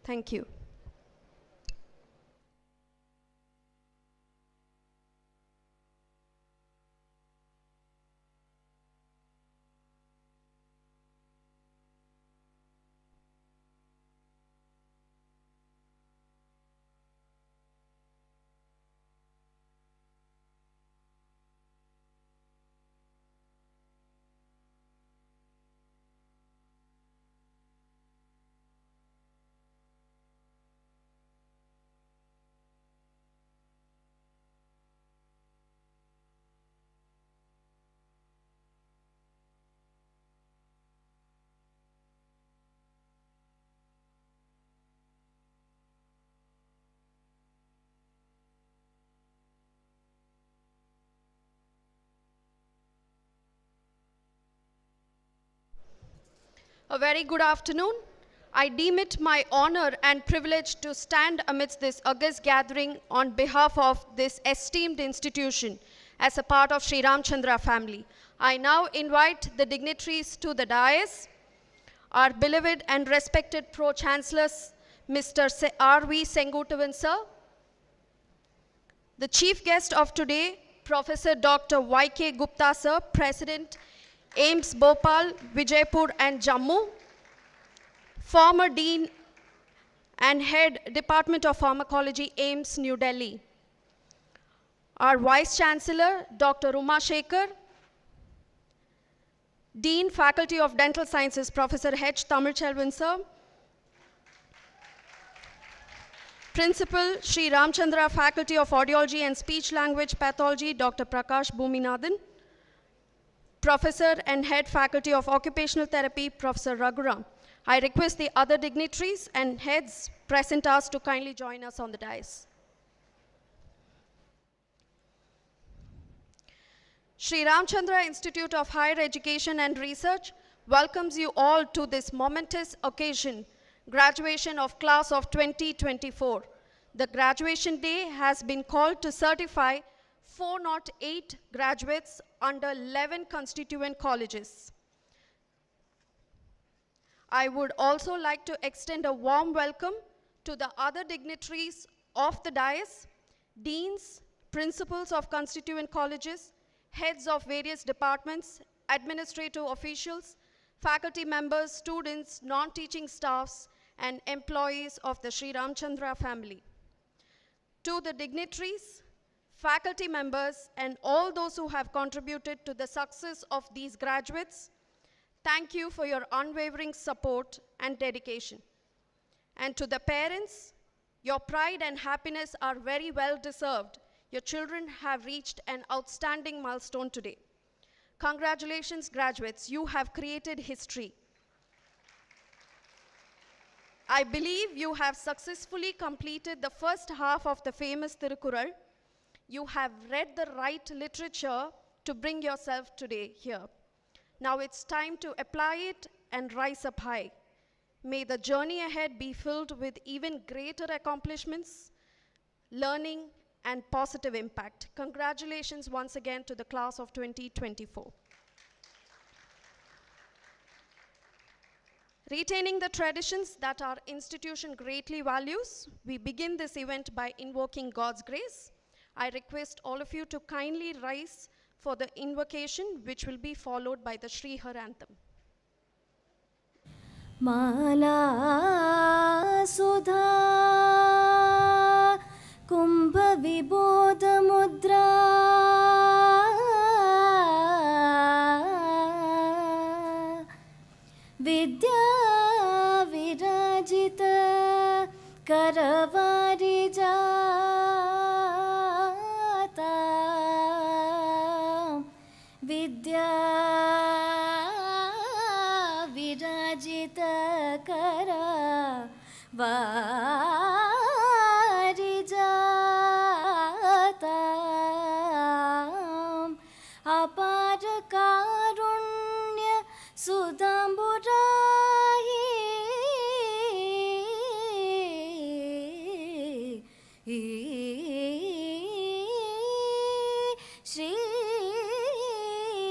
Thank you. A very good afternoon. I deem it my honor and privilege to stand amidst this august gathering on behalf of this esteemed institution as a part of Sri Ramachandra family. I now invite the dignitaries to the dais. Our beloved and respected Pro-Chancellors, Mr. R.V. Sengutavan sir. The chief guest of today, Professor Dr. Y.K. Gupta sir, President, AIIMS Bhopal, Vijaypur and Jammu, former Dean and Head Department of Pharmacology, AIIMS New Delhi. Our Vice Chancellor, Dr. Uma Shekhar, Dean Faculty of Dental Sciences, Professor H. Tamilchelvan sir, Principal, Sri Ramachandra Faculty of Audiology and Speech Language Pathology, Dr. Prakash Bhuminathan, Professor and Head Faculty of Occupational Therapy, Professor Raghuram. I request the other dignitaries and heads present us to kindly join us on the dais. Sri Ramachandra Institute of Higher Education and Research welcomes you all to this momentous occasion, graduation of class of 2024. The graduation day has been called to certify 408 graduates under 11 constituent colleges. I would also like to extend a warm welcome to the other dignitaries of the dais, deans, principals of constituent colleges, heads of various departments, administrative officials, faculty members, students, non-teaching staffs, and employees of the Sri Ramachandra family. To the dignitaries, faculty members, and all those who have contributed to the success of these graduates, thank you for your unwavering support and dedication. And to the parents, your pride and happiness are very well deserved. Your children have reached an outstanding milestone today. Congratulations, graduates. You have created history. I believe you have successfully completed the first half of the famous Tirukkural. You have read the right literature to bring yourself today here. Now it's time to apply it and rise up high. May the journey ahead be filled with even greater accomplishments, learning, and positive impact. Congratulations once again to the class of 2024. Retaining the traditions that our institution greatly values, we begin this event by invoking God's grace. I request all of you to kindly rise for the invocation, which will be followed by the Shri Har anthem. Mala Sudha Kumbha Vibodha Mudra Vidya Virajita Karavari Jata Vidya Virajita Karavari Jata Apara Karunya Sudamburahi Shri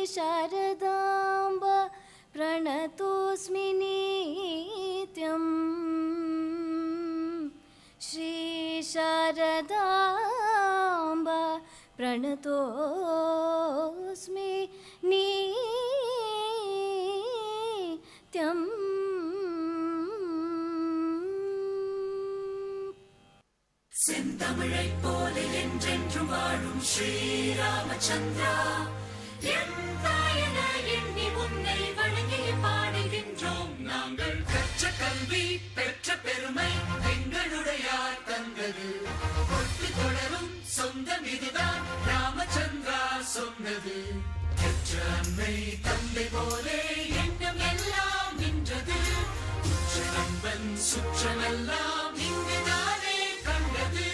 Sharadamba Pranatosmi Nityam श्रीशारदाम्बा प्रणतोऽस्मि नित्यम् செந்தமிழைப் போல என்றென்றும் வாழும் ஸ்ரீ ராமச்சந்திரா என் தாயன எண்ணி உன்னை வணங்கி பாடுகின்றோம் நாங்கள் கற்ற கல்வி பெற்ற பெருமை எங்களுடையார் தந்தது ஒட்டு தொடரும் சொந்தம் இதுதான் ராமச்சந்திரா சொன்னது பெற்ற அன்னை தந்தை போலே எண்ணம் எல்லாம் நின்றது உற்ற நண்பன் சுற்றமெல்லாம் இங்குதானே கண்டது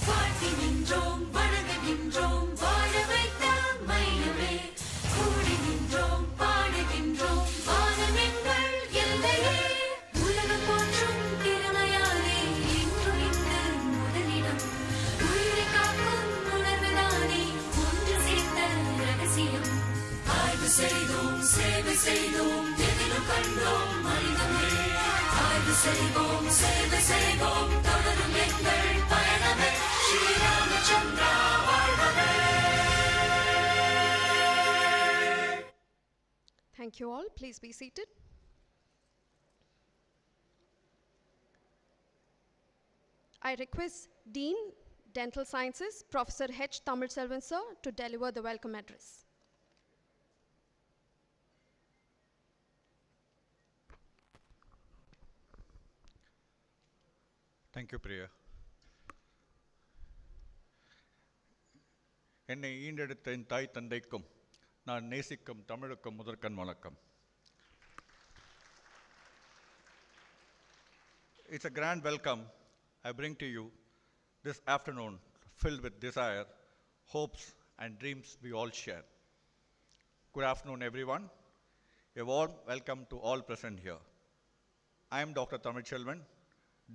வாழ்த்தி நின்றோம் வணங்குகின்றோம் வாழ வைத்த மையமே கூடி நின்றோம் பாடுகின்றோம் வானம் எங்கள் எல்லையே உலகம் போற்றும் திறமையாலே இன்றும் இங்கு முதலிடம் உயிரை காக்கும் உணர்வுதானே ஒன்று சேர்த்த ரகசியம் ஆய்வு செய்தோம் சேவை செய்தோம் எதிலும் கண்டோம் மனிதமே ஆய்வு செய்வோம் சேவை செய்வோம் தொடரும் எங்கள் பயணமே ஸ்ரீராமச்சந்திரா வாழ்வதே. Thank you all. Please be seated. I request Dean, Dental Sciences, Professor H. Tamilselvan sir, to deliver the welcome address. Thank you, Priya. என்னை ஈண்டெடுத்த என் தாய் தந்தைக்கும் நான் நேசிக்கும் தமிழுக்கும் முதற்கண் வணக்கம். It's a grand welcome I bring to you this afternoon, filled with desire, hopes, and dreams we all share. Good afternoon, everyone. A warm welcome to all present here. I am Dr. Tamilselvan,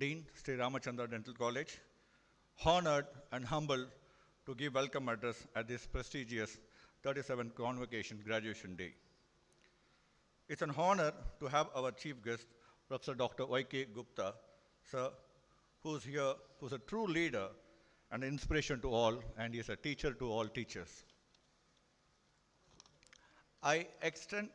Dean, Sri Ramachandra Dental College, honored and humbled to give welcome address at this prestigious 37th Convocation Graduation Day. It's an honor to have our chief guest, Professor Dr. Y.K. Gupta, sir, who's here, who's a true leader and an inspiration to all, and he is a teacher to all teachers. I extend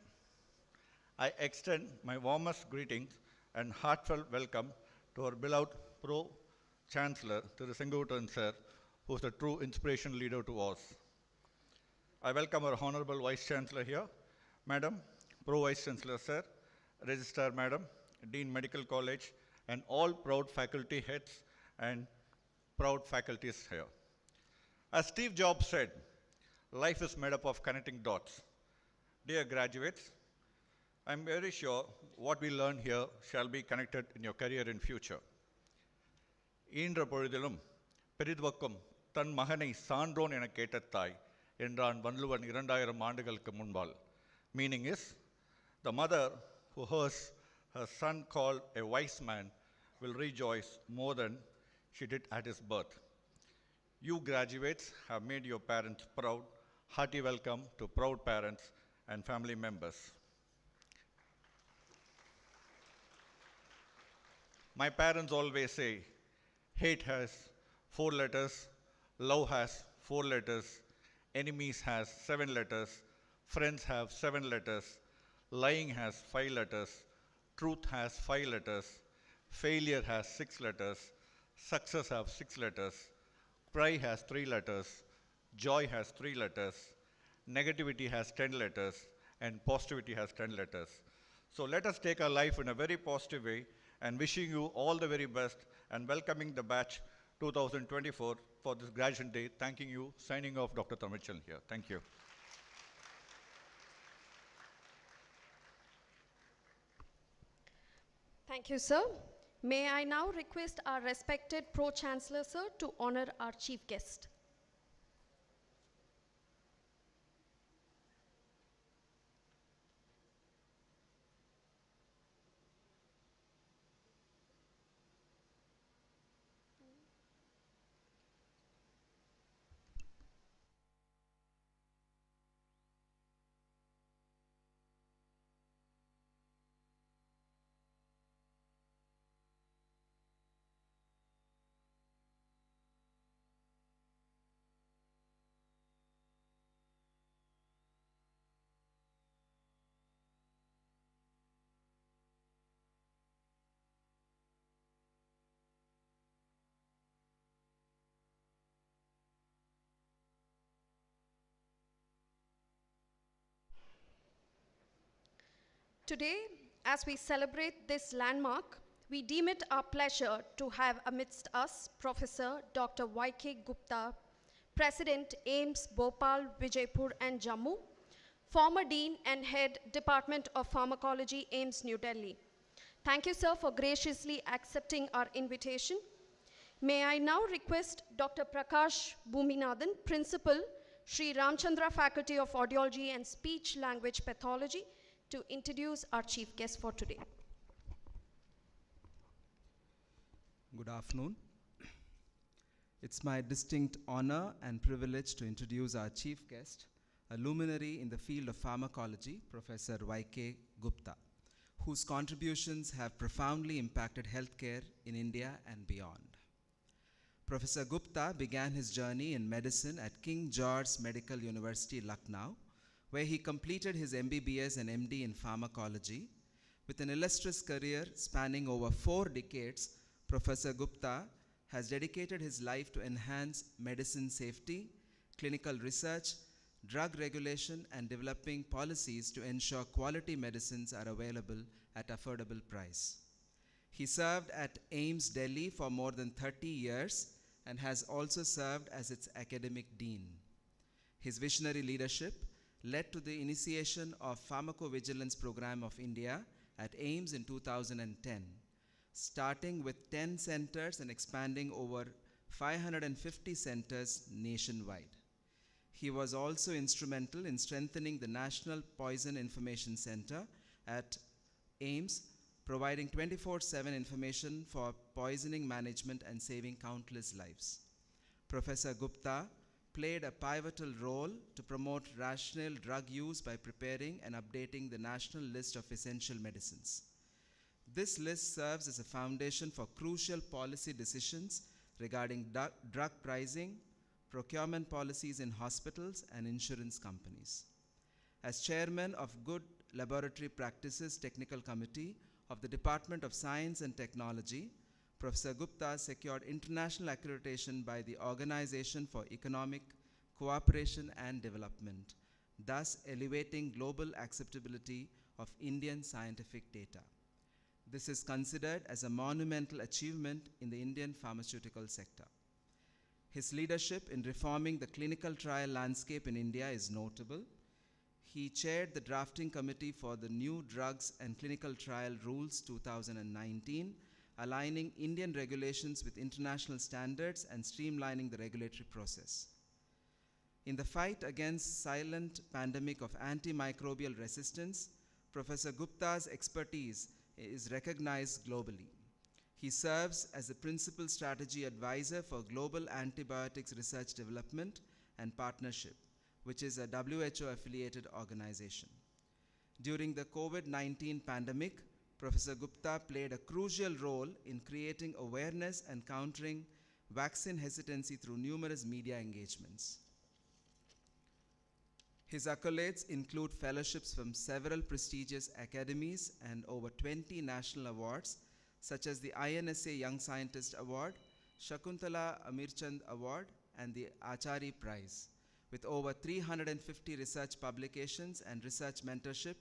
my warmest greetings and heartfelt welcome to our beloved Pro-Chancellor, Thiru Senguttan sir, who is a true inspiration leader to us. I welcome our Honorable Vice Chancellor here, Madam, Pro-Vice Chancellor sir, Registrar Madam, Dean Medical College, and all proud faculty heads and proud faculties here. As Steve Jobs said, life is made up of connecting dots. Dear graduates, I'm very sure what we learn here shall be connected in your career in future. ஈன்ற பொழுதிலும் பெரிதுவக்கும் தன் மகனை சான்றோன் என கேட்ட தாய் என்றான் வள்ளுவன் 2000 ஆண்டுகளுக்கு முன்பால். Meaning is, the mother who hears her son called a wise man will rejoice more than she did at his birth. You graduates have made your parents proud. Hearty welcome to proud parents and family members. My parents always say, hate has 4 letters, love has 4 letters, enemies has 7 letters, friends have 7 letters, lying has 5 letters, truth has 5 letters, failure has 6 letters, success has 6 letters, pride has 3 letters, joy has 3 letters, negativity has 10 letters, and positivity has 10 letters. So let us take our life in a very positive way, and wishing you all the very best and welcoming the batch 2024 for this graduation day. Thanking you. Signing off, Dr. Tamilselvan here. Thank you. Thank you, sir. May I now request our respected Pro-Chancellor, sir, to honor our chief guest. Today, as we celebrate this landmark, we deem it our pleasure to have amidst us Professor Dr. Y.K. Gupta, President, AIMS, Bhopal, Vijaypur and Jammu, former Dean and Head, Department of Pharmacology, AIMS, New Delhi. Thank you, sir, for graciously accepting our invitation. May I now request Dr. Prakash Bhuminathan, Principal, Sri Ramachandra Faculty of Audiology and Speech Language Pathology, to introduce our chief guest for today. Good afternoon. It's my distinct honor and privilege to introduce our chief guest, a luminary in the field of pharmacology, Professor Y.K. Gupta, whose contributions have profoundly impacted healthcare in India and beyond. Professor Gupta began his journey in medicine at King George's Medical University, Lucknow, where he completed his MBBS and MD in pharmacology. With an illustrious career spanning over 4 decades, Professor Gupta has dedicated his life to enhance medicine safety, clinical research, drug regulation, and developing policies to ensure quality medicines are available at affordable price. He served at AIMS Delhi for more than 30 years and has also served as its academic dean. His visionary leadership led to the initiation of Pharmacovigilance Program of India at AIMS in 2010, starting with 10 centers and expanding over 550 centers nationwide. He was also instrumental in strengthening the National Poison Information Center at AIMS, providing 24/7 information for poisoning management and saving countless lives. Professor Gupta played a pivotal role to promote rational drug use by preparing and updating the National List of Essential Medicines. This list serves as a foundation for crucial policy decisions regarding drug pricing, procurement policies in hospitals and insurance companies. As chairman of Good Laboratory Practices Technical Committee of the Department of Science and Technology, Professor Gupta secured international accreditation by the Organization for Economic Cooperation and Development, thus elevating global acceptability of Indian scientific data. This is considered as a monumental achievement in the Indian pharmaceutical sector. His leadership in reforming the clinical trial landscape in India is notable. He chaired the drafting committee for the New Drugs and Clinical Trial Rules 2019, aligning Indian regulations with international standards and streamlining the regulatory process. In the fight against silent pandemic of antimicrobial resistance, Professor Gupta's expertise is recognized globally. He serves as the principal strategy advisor for Global Antibiotics Research Development and Partnership, which is a WHO-affiliated organization. During the COVID-19 pandemic, Professor Gupta played a crucial role in creating awareness and countering vaccine hesitancy through numerous media engagements. His accolades include fellowships from several prestigious academies and over 20 national awards, such as the INSA Young Scientist Award, Shakuntala Amirchand Award, and the Achari Prize, with over 350 research publications and research mentorship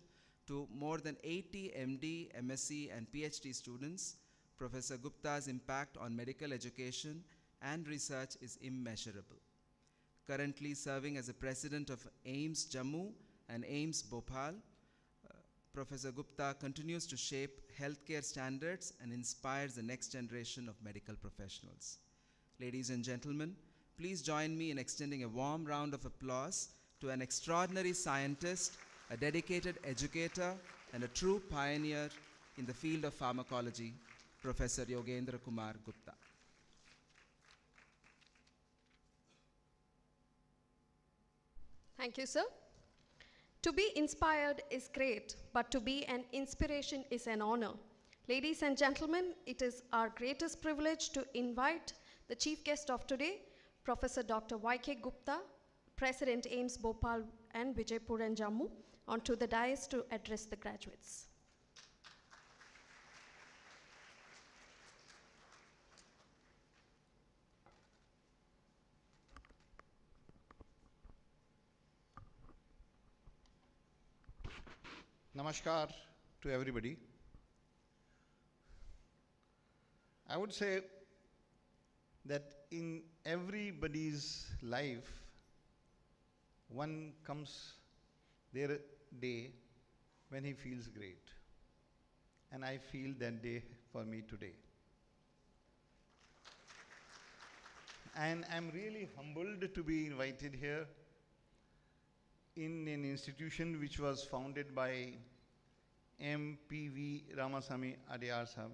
to more than 80 MD, MSc, and PhD students. Professor Gupta's impact on medical education and research is immeasurable. Currently serving as the president of AIMS Jammu and AIMS Bhopal, Professor Gupta continues to shape healthcare standards and inspires the next generation of medical professionals. Ladies and gentlemen, please join me in extending a warm round of applause to an extraordinary scientist, a dedicated educator, and a true pioneer in the field of pharmacology, Professor Yogendra Kumar Gupta. Thank you, sir. To be inspired is great, but to be an inspiration is an honor. Ladies and gentlemen, it is our greatest privilege to invite the chief guest of today, Professor Dr. Y.K. Gupta, President AIMS Bhopal and Vijaypur and Jammu, onto the dais to address the graduates. Namaskar, to everybody. I would say that in everybody's life, one comes their day when he feels great. And I feel that day for me today. And I'm really humbled to be invited here in an institution which was founded by M.P.V. Ramasamy Adiyar Sahab.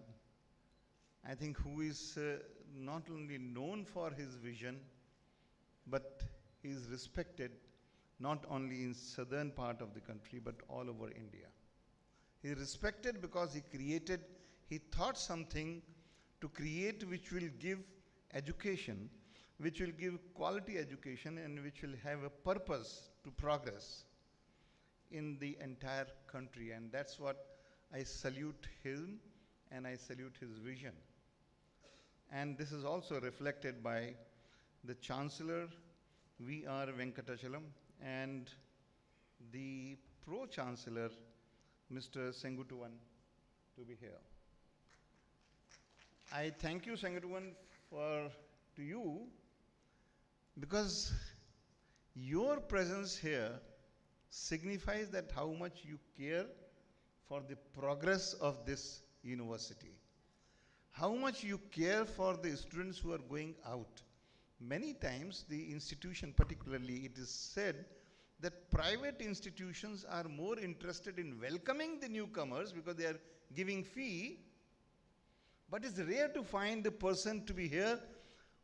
I think who is not only known for his vision, but he is respected not only in southern part of the country, but all over India. He is respected because he thought something to create which will give education, which will give quality education, and which will have a purpose to progress in the entire country. And that's what I salute him, and I salute his vision. And this is also reflected by the Chancellor, V.R. Venkatachalam, and the Pro-Chancellor, Mr. Sengutuvan, to be here. I thank you, Sengutuvan, to you, because your presence here signifies that how much you care for the progress of this university, how much you care for the students who are going out. Many times the institution, particularly, it is said that private institutions are more interested in welcoming the newcomers because they are giving fee, but it's rare to find a person to be here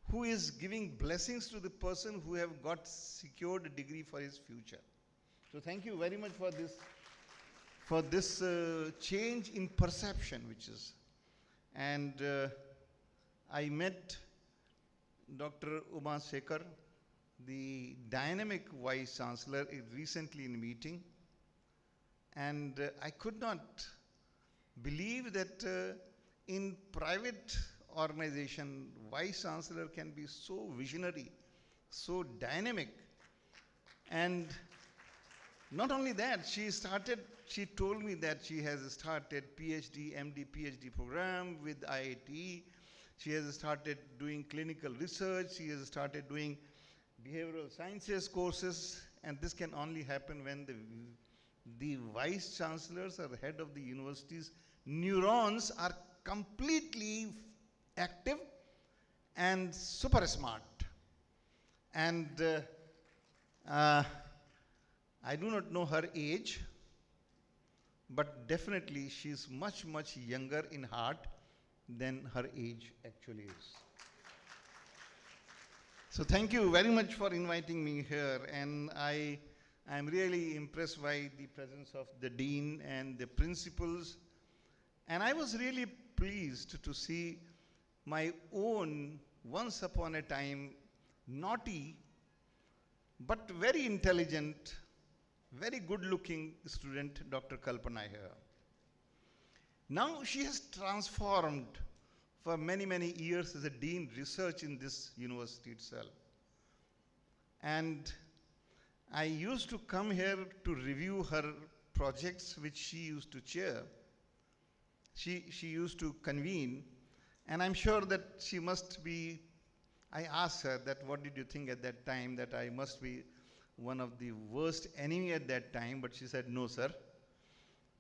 who is giving blessings to the person who have got secured a degree for his future. So thank you very much for this change in perception, which is, and I met Dr. Uma Sekar, the dynamic Vice Chancellor, recently in a meeting, and I could not believe that in private organization, Vice Chancellor can be so visionary, so dynamic. And not only that, she told me that she has started PhD, MD, PhD program with IIT. She has started doing clinical research. She has started doing behavioral sciences courses. And this can only happen when the Vice Chancellors or head of the universities' neurons are completely active and super smart. And I do not know her age, but definitely she is much, much younger in heart than her age actually is. So thank you very much for inviting me here, and I am really impressed by the presence of the Dean and the principals, and I was really pleased to see my own, once upon a time, naughty, but very intelligent, very good-looking student, Dr. Kalpana here. Now she has transformed for many, many years as a dean research in this university itself. And I used to come here to review her projects which she used to chair. She used to convene, and I'm sure that she must be, I asked her that what did you think at that time, that I must be one of the worst enemy at that time, but she said, no, sir.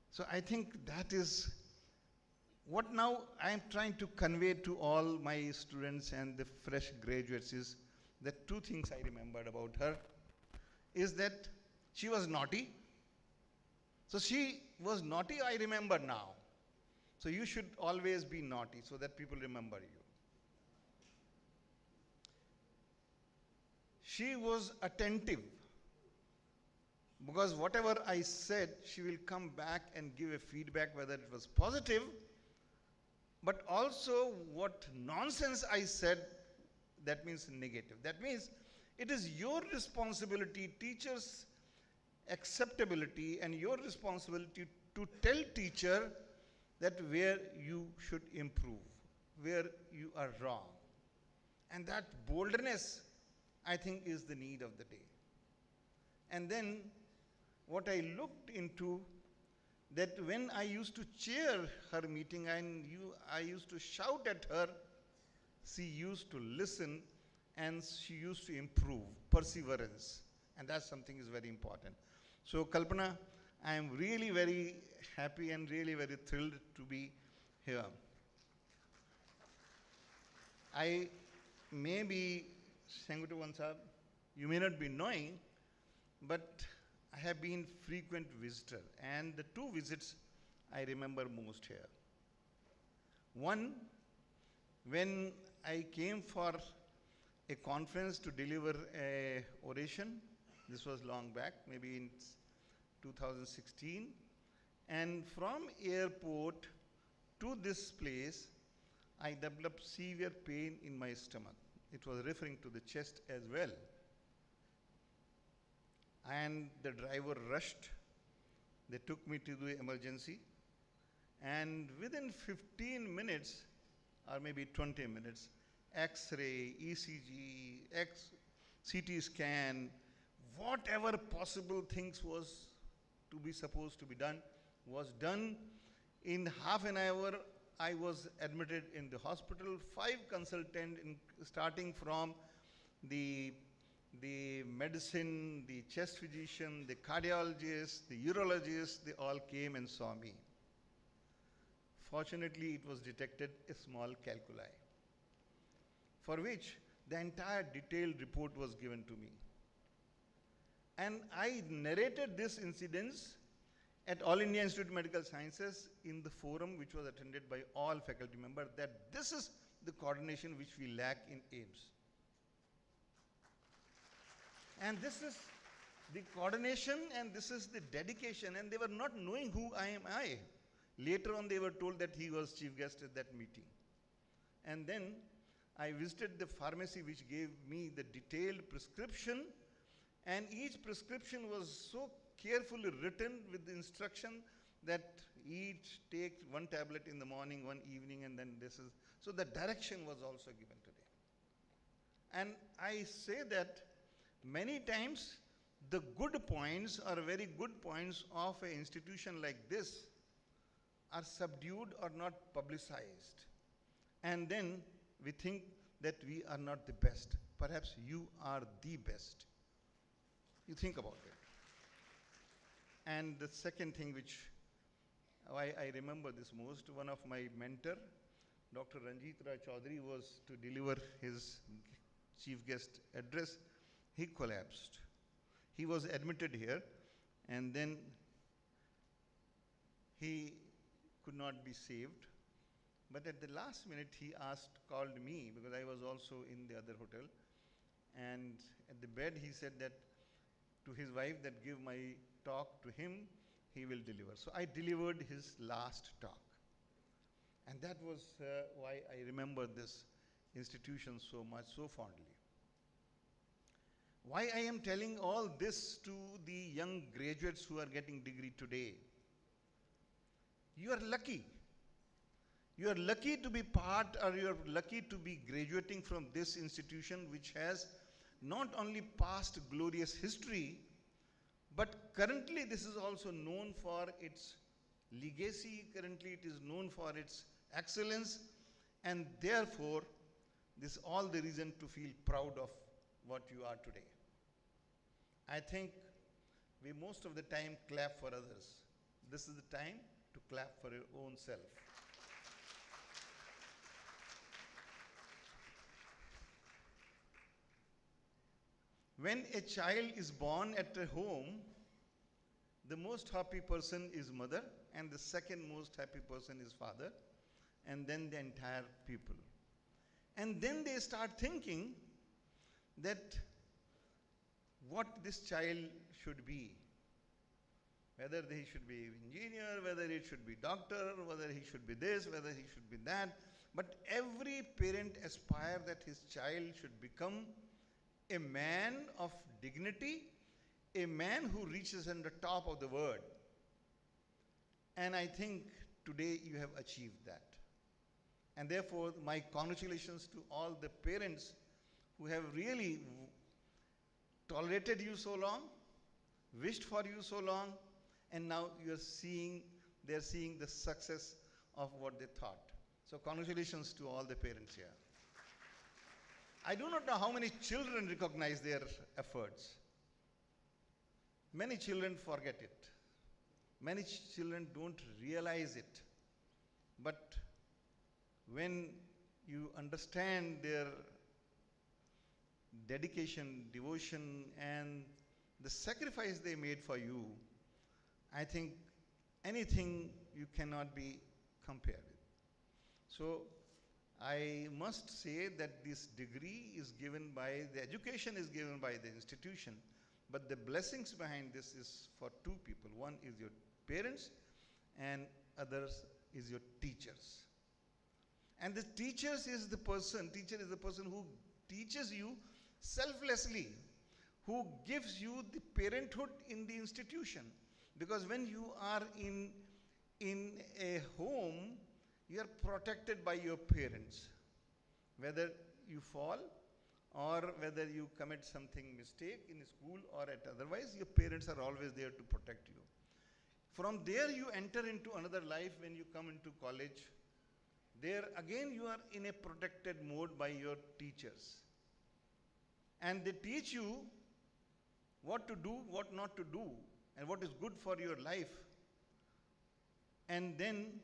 So I think that is what now I am trying to convey to all my students and the fresh graduates is that two things I remembered about her is that she was naughty. So she was naughty, I remember now. So you should always be naughty so that people remember you. She was attentive, because whatever I said, she will come back and give a feedback whether it was positive, but also what nonsense I said, that means negative. That means it is your responsibility, teachers' acceptability, and your responsibility to tell teacher that where you should improve, where you are wrong. And that boldness, I think, is the need of the day. And then what I looked into that when I used to chair her meeting and I used to shout at her, she used to listen and she used to improve, perseverance. And that's something is very important. So Kalpana, I am really very happy and really very thrilled to be here. I may be, Sangutuvan Sahab, you may not be knowing, but I have been frequent visitor, and the two visits I remember most here. One, when I came for a conference to deliver a oration, this was long back, maybe in 2016, and from airport to this place, I developed severe pain in my stomach. It was referring to the chest as well. And the driver rushed. They took me to the emergency. And within 15 minutes, or maybe 20 minutes, X-ray, ECG, CT scan, whatever possible things was to be supposed to be done, was done. In half an hour, I was admitted in the hospital. 5 consultants, starting from the medicine, the chest physician, the cardiologist, the urologist, they all came and saw me. Fortunately, it was detected a small calculi, for which the entire detailed report was given to me. And I narrated this incident at All India Institute of Medical Sciences in the forum which was attended by all faculty members, that this is the coordination which we lack in AIIMS. And this is the coordination and this is the dedication, and they were not knowing who I am. Later on they were told that he was chief guest at that meeting. And then I visited the pharmacy which gave me the detailed prescription, and each prescription was so carefully written with the instruction that each take one tablet in the morning, one evening, and then this is, so the direction was also given today. And I say that many times the good points or very good points of an institution like this are subdued or not publicized. And then we think that we are not the best. Perhaps you are the best. You think about it. And the second thing which I remember this most, one of my mentor, Dr. Ranjit Rai Chaudhary, was to deliver his chief guest address. He collapsed. He was admitted here, and then he could not be saved. But at the last minute, he called me, because I was also in the other hotel. And at the bed, he said that to his wife, that give my talk to him, he will deliver. So I delivered his last talk. And that was why I remember this institution so much, so fondly. Why I am telling all this to the young graduates who are getting degree today. You are lucky. You are lucky to be part, or you are lucky to be graduating from this institution which has not only past glorious history, but currently this is also known for its legacy, currently it is known for its excellence, and therefore this is all the reason to feel proud of what you are today. I think we most of the time clap for others. This is the time to clap for your own self. When a child is born at a home, the most happy person is mother, and the second most happy person is father, and then the entire people. And then they start thinking that what this child should be. Whether he should be engineer, whether he should be doctor, whether he should be this, whether he should be that. But every parent aspires that his child should become a man of dignity, a man who reaches on the top of the world. And I think today you have achieved that. And therefore, my congratulations to all the parents who have really tolerated you so long, wished for you so long, and now you are seeing they're seeing the success of what they thought. So congratulations to all the parents here. I do not know how many children recognize their efforts. Many children forget it. Many children don't realize it. But when you understand their dedication, devotion, and the sacrifice they made for you, I think anything you cannot be compared with. So I must say that this degree is given by, the education is given by the institution, but the blessings behind this is for two people. One is your parents and others is your teachers. And the teacher is the person who teaches you selflessly, who gives you the parenthood in the institution. Because when you are in a home, you are protected by your parents. Whether you fall or whether you commit something mistake in school or at otherwise, your parents are always there to protect you. From there you enter into another life when you come into college. There again you are in a protected mode by your teachers. And they teach you what to do, what not to do, and what is good for your life. And then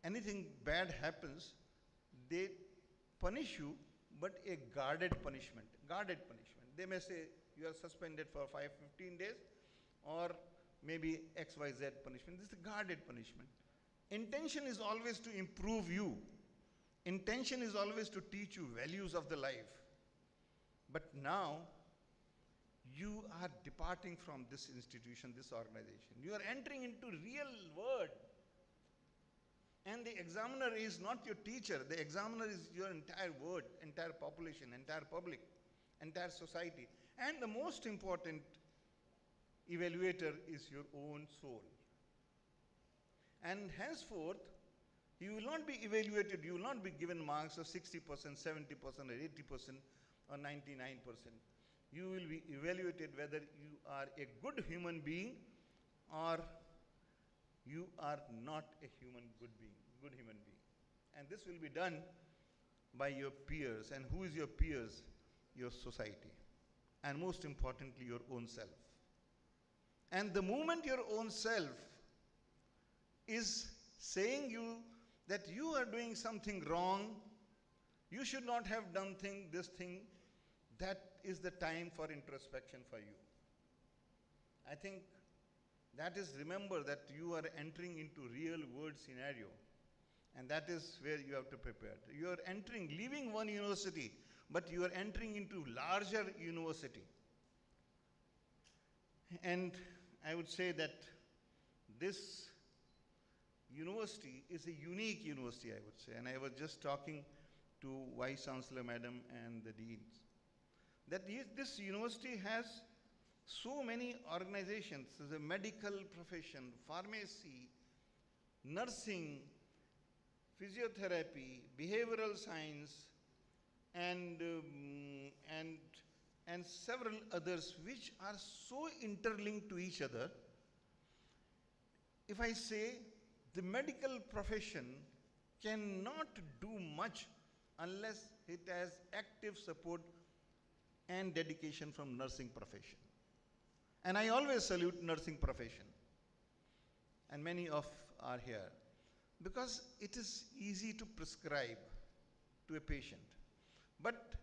anything bad happens, they punish you, but a guarded punishment. Guarded punishment. They may say you are suspended for 15 days or maybe XYZ punishment. This is a guarded punishment. Intention is always to improve you. Intention is always to teach you values of the life. But now, you are departing from this institution, this organization. You are entering into real world. And the examiner is not your teacher. The examiner is your entire world, entire population, entire public, entire society. And the most important evaluator is your own soul. And henceforth, you will not be evaluated, you will not be given marks of 60%, 70%, or 80%, or 99%. You will be evaluated whether you are a good human being or you are not a good human being. And this will be done by your peers. And who is your peers? Your society. And most importantly, your own self. And the moment your own self is saying you that you are doing something wrong, you should not have done this thing, that is the time for introspection for you. I think that is, remember that you are entering into real world scenario, and that is where you have to prepare. You are entering, leaving one university, but you are entering into larger university. And I would say that this university is a unique university, I would say. And I was just talking to Vice Chancellor Madam and the Deans, that this university has so many organizations, the medical profession, pharmacy, nursing, physiotherapy, behavioral science, and several others which are so interlinked to each other. If I say the medical profession cannot do much unless it has active support and dedication from nursing profession. And I always salute nursing profession, and many of are here, because it is easy to prescribe to a patient. But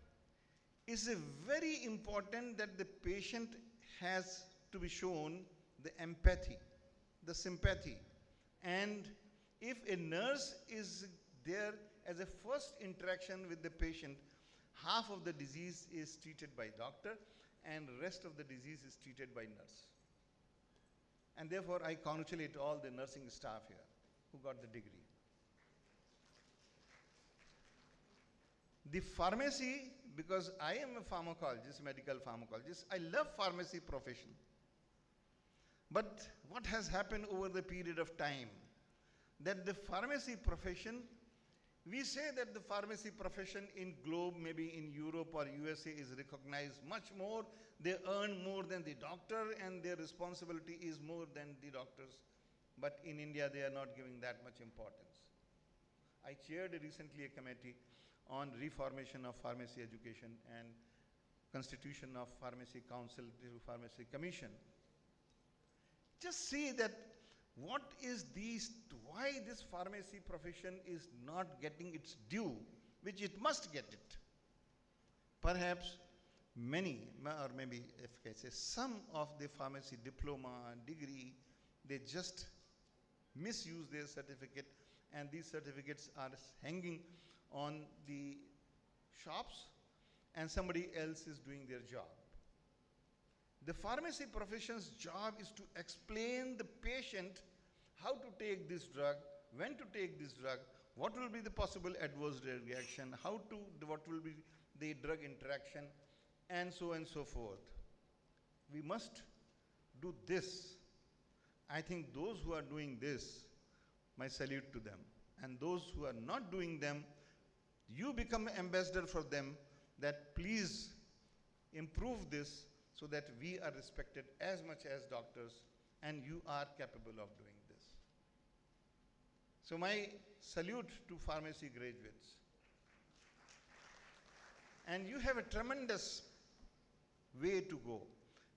it's very important that the patient has to be shown the empathy, the sympathy. And if a nurse is there as a first interaction with the patient, half of the disease is treated by doctor and rest of the disease is treated by nurse. And therefore, I congratulate all the nursing staff here who got the degree. The pharmacy, because I am a pharmacologist, medical pharmacologist, I love pharmacy profession. But what has happened over the period of time, that the pharmacy profession, we say that the pharmacy profession in globe, maybe in Europe or USA, is recognized much more. They earn more than the doctor, and their responsibility is more than the doctor's but in India they are not giving that much importance. I chaired recently a committee on reformation of pharmacy education and constitution of pharmacy council to pharmacy commission. Just see that what is these, why this pharmacy profession is not getting its due, which it must get it. Perhaps many, or maybe if I say some of the pharmacy diploma and degree, they just misuse their certificate, and these certificates are hanging on the shops and somebody else is doing their job. The pharmacy profession's job is to explain the patient how to take this drug, when to take this drug, what will be the possible adverse reaction, what will be the drug interaction, and so forth. We must do this. I think those who are doing this, my salute to them. And those who are not doing them, you become ambassador for them, that please improve this so that we are respected as much as doctors and you are capable of doing this. So my salute to pharmacy graduates. And you have a tremendous way to go.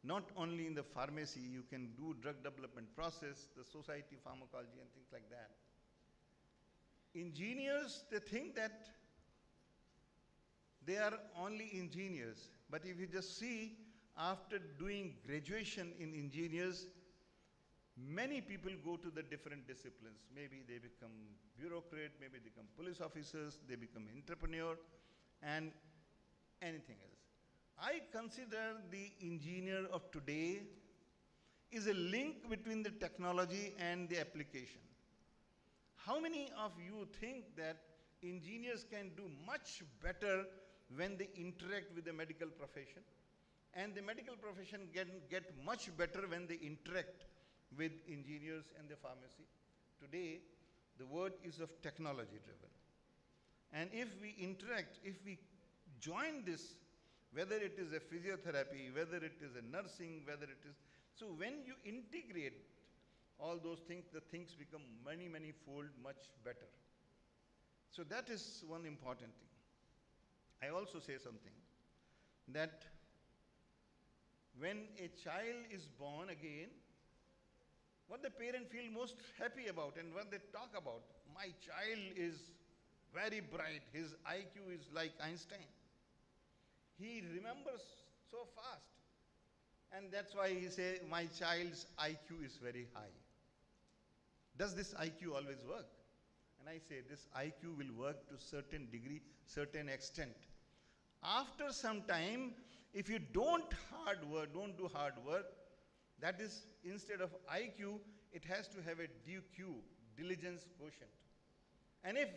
Not only in the pharmacy, you can do drug development process, the society pharmacology and things like that. Engineers, they think that they are only engineers. But if you just see, after doing graduation in engineers, many people go to the different disciplines. Maybe they become bureaucrat, maybe they become police officers, they become entrepreneur, and anything else. I consider the engineer of today is a link between the technology and the application. How many of you think that engineers can do much better when they interact with the medical profession? And the medical profession get much better when they interact with engineers and the pharmacy. Today, the world is of technology driven. And if we interact, if we join this, whether it is a physiotherapy, whether it is a nursing, whether it is, so when you integrate all those things, the things become many fold much better. So that is one important thing. I also say something, that when a child is born again, what the parent feel most happy about and what they talk about, my child is very bright, his IQ is like Einstein. He remembers so fast. And that's why he say, my child's IQ is very high. Does this IQ always work? And I say, this IQ will work to certain degree, certain extent. After some time, if you don't do hard work, that is, instead of IQ, it has to have a DQ, diligence quotient. And if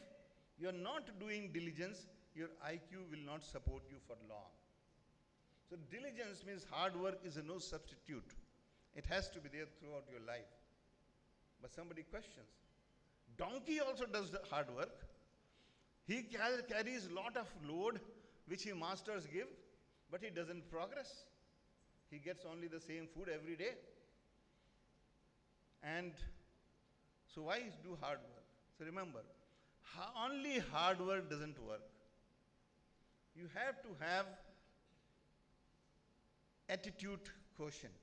you're not doing diligence, your IQ will not support you for long. So diligence means hard work is a no substitute. It has to be there throughout your life. But somebody questions. Donkey also does the hard work. He carries lot of load which he masters give, but he doesn't progress. He gets only the same food every day. And so why do hard work? So remember, only hard work doesn't work. You have to have attitude quotient.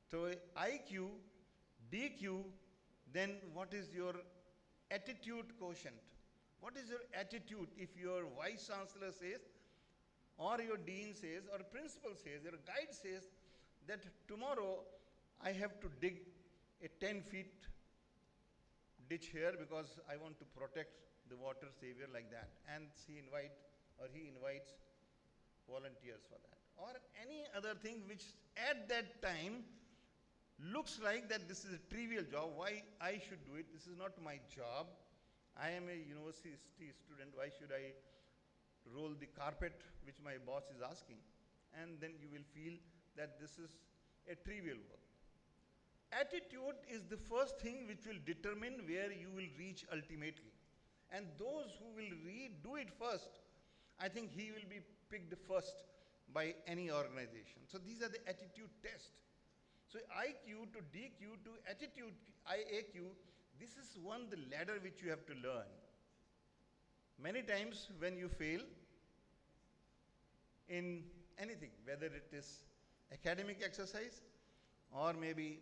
So IQ, DQ, then what is your attitude quotient? What is your attitude if your vice chancellor says, or your dean says, or principal says, your guide says that tomorrow I have to dig a 10 feet ditch here because I want to protect the water savior like that. And he invites volunteers for that. Or any other thing which at that time looks like that this is a trivial job, why I should do it, this is not my job. I am a university student, why should I roll the carpet which my boss is asking? And then you will feel that this is a trivial work. Attitude is the first thing which will determine where you will reach ultimately. And those who will do it first, I think he will be picked first by any organization. So these are the attitude tests. So IQ to DQ to attitude IAQ, this is one the ladder which you have to learn. Many times when you fail in anything, whether it is academic exercise or maybe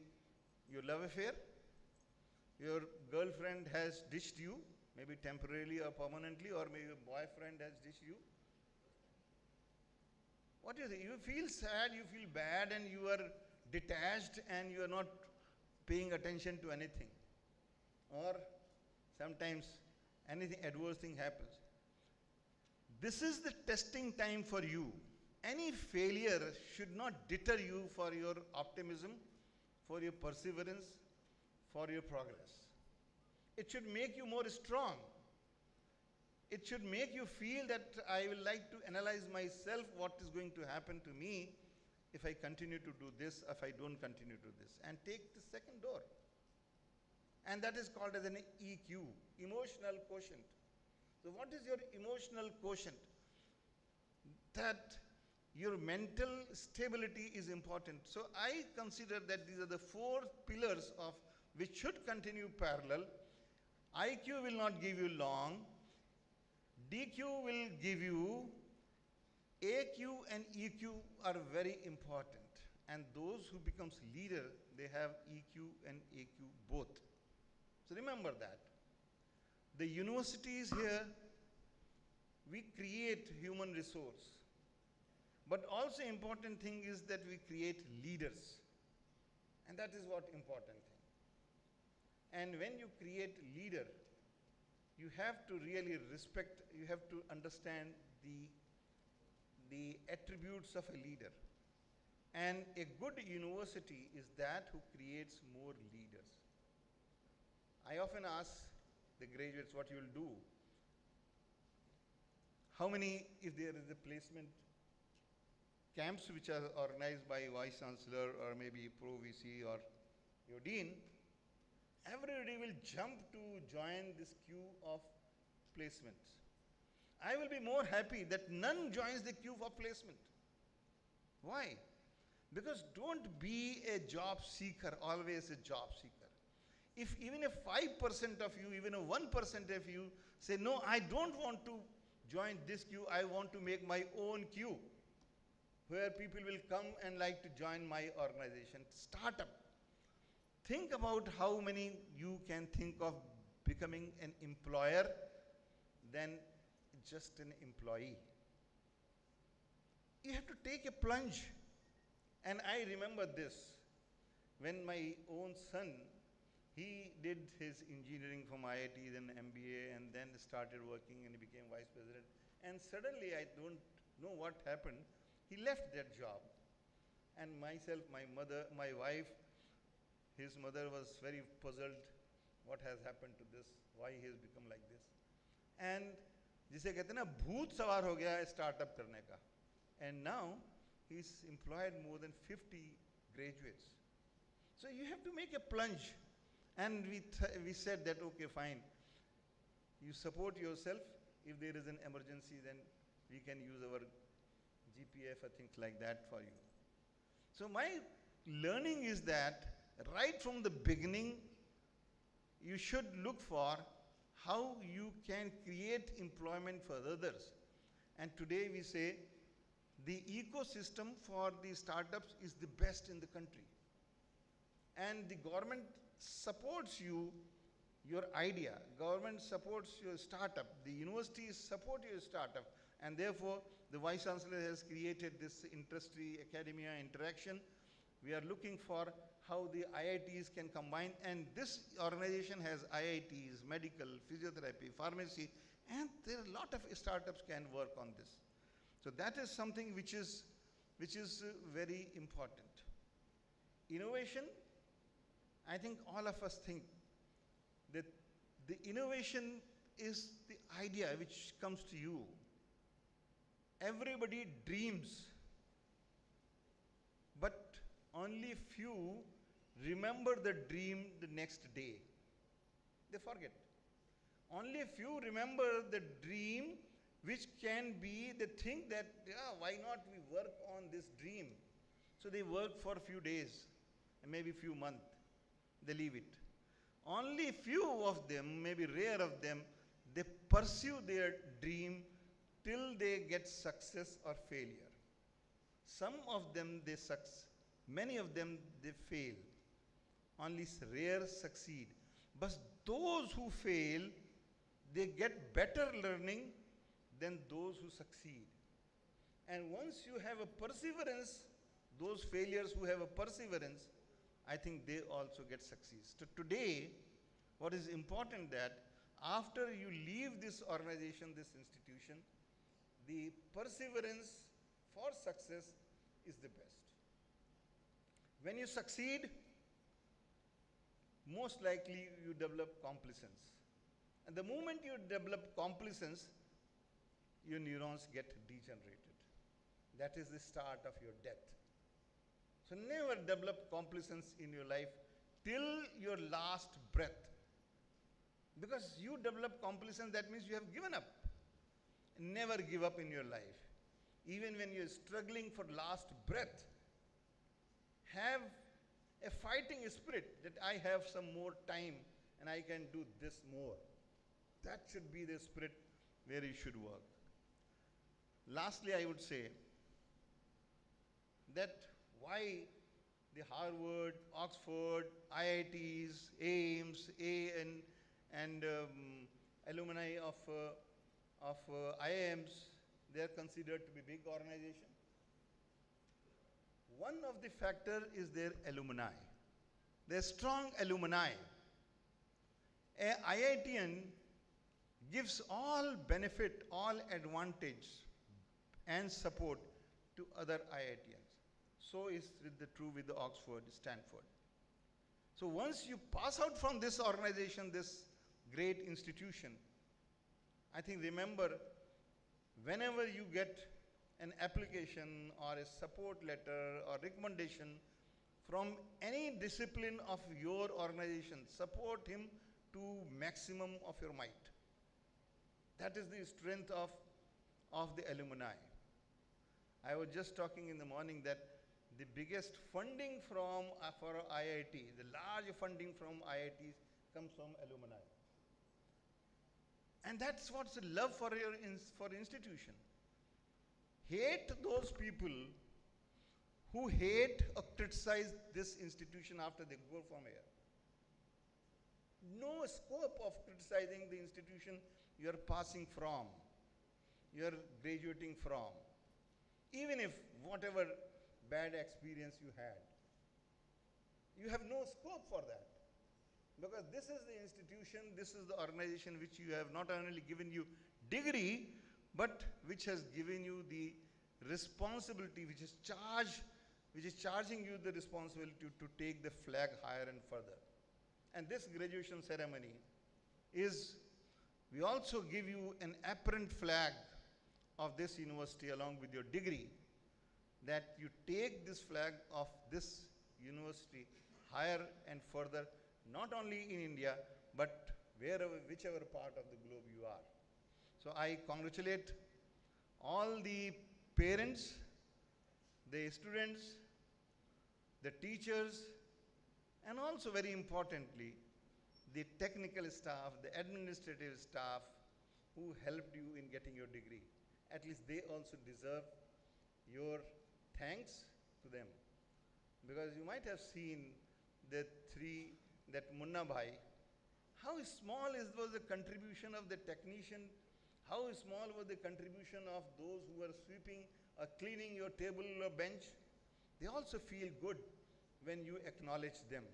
your love affair, your girlfriend has ditched you, maybe temporarily or permanently, or maybe your boyfriend has ditched you. What do you think? You feel sad, you feel bad, and you are detached and you are not paying attention to anything. Or sometimes anything adverse thing happens. This is the testing time for you. Any failure should not deter you for your optimism, for your perseverance, for your progress. It should make you more strong. It should make you feel that I will like to analyze myself what is going to happen to me if I continue to do this, if I don't continue to do this, and take the second door. And that is called as an EQ, emotional quotient. So what is your emotional quotient? That your mental stability is important. So I consider that these are the 4 pillars of which should continue parallel. IQ will not give you long. DQ will give you. AQ and EQ are very important. And those who becomes leader, they have EQ and AQ both. So remember that. The universities here, we create human resource. But also important thing is that we create leaders. And that is what important thing. And when you create leader, you have to really respect, you have to understand the attributes of a leader. And a good university is that who creates more leaders. I often ask the graduates what you will do. How many, if there is a placement camps which are organized by Vice Chancellor or maybe Pro VC or your Dean, everybody will jump to join this queue of placements. I will be more happy that none joins the queue for placement. Why? Because don't be a job seeker, always a job seeker. If even if 5% of you, even if 1% of you say, no, I don't want to join this queue, I want to make my own queue, where people will come and like to join my organization. Startup. Think about how many you can think of becoming an employer than just an employee. You have to take a plunge. And I remember this, when my own son, he did his engineering from IIT, then MBA, and then started working and he became vice president. And suddenly, I don't know what happened, he left that job. And myself, my mother, my wife, his mother was very puzzled, what has happened to this, why he has become like this. And जिसे कहते हैं ना भूत सवार हो गया है startup करने का. And now he's employed more than 50 graduates. So you have to make a plunge. And we said that, okay, fine. You support yourself. If there is an emergency, then we can use our GPF or things like that for you. So my learning is that right from the beginning, you should look for how you can create employment for others. And today we say the ecosystem for the startups is the best in the country. And the government supports you, your idea. Government supports your startup. The universities support your startup. And therefore, the Vice Chancellor has created this industry academia interaction. We are looking for how the IITs can combine, and this organization has IITs, medical, physiotherapy, pharmacy, and there are a lot of startups can work on this. So that is something which is very important. Innovation, I think all of us think that the innovation is the idea which comes to you. Everybody dreams, but only few remember the dream the next day. They forget. Only few remember the dream which can be the thing that, yeah, why not we work on this dream? So they work for a few days. and maybe few months, they leave it. Only few of them, maybe rare of them, they pursue their dream till they get success or failure. Some of them they succeed, many of them they fail. Only rare succeed. But those who fail, they get better learning than those who succeed. And once you have a perseverance, those failures who have a perseverance, I think they also get success. So today, what is important that after you leave this organization, this institution, the perseverance for success is the best. When you succeed, most likely you develop complacence. And the moment you develop complacence, your neurons get degenerated. That is the start of your death. So never develop complacence in your life till your last breath. Because you develop complacence, that means you have given up. Never give up in your life. Even when you're struggling for last breath, have a fighting spirit that I have some more time and I can do this more. That should be the spirit where you should work. Lastly, I would say that why the Harvard, Oxford, IITs, AIMS, and alumni of IIMs, they are considered to be big organizations. One of the factor is their alumni. They're strong alumni. A IITian gives all benefit, all advantage and support to other IITians. So is true with the Oxford, Stanford. So once you pass out from this organization, this great institution, I think remember, whenever you get an application or a support letter or recommendation from any discipline of your organization, support him to maximum of your might. That is the strength of the alumni. I was just talking in the morning that the biggest funding for IIT, the large funding from IITs comes from alumni. And that's what's the love for your institution. Hate those people who hate or criticize this institution after they go from here. No scope of criticizing the institution you are passing from, you are graduating from, even if whatever bad experience you had. You have no scope for that. Because this is the institution, this is the organization which you have not only given you degree, but which has given you the responsibility, which is charging you the responsibility to take the flag higher and further. And this graduation ceremony is, we also give you an apparent flag of this university along with your degree, that you take this flag of this university higher and further, not only in India, but whichever part of the globe you are. So I congratulate all the parents, the students, the teachers, and also very importantly, the technical staff, the administrative staff who helped you in getting your degree. At least they also deserve your thanks to them. Because you might have seen that Munna Bhai, how small was the contribution of the technician, how small was the contribution of those who were sweeping or cleaning your table or bench. They also feel good when you acknowledge them.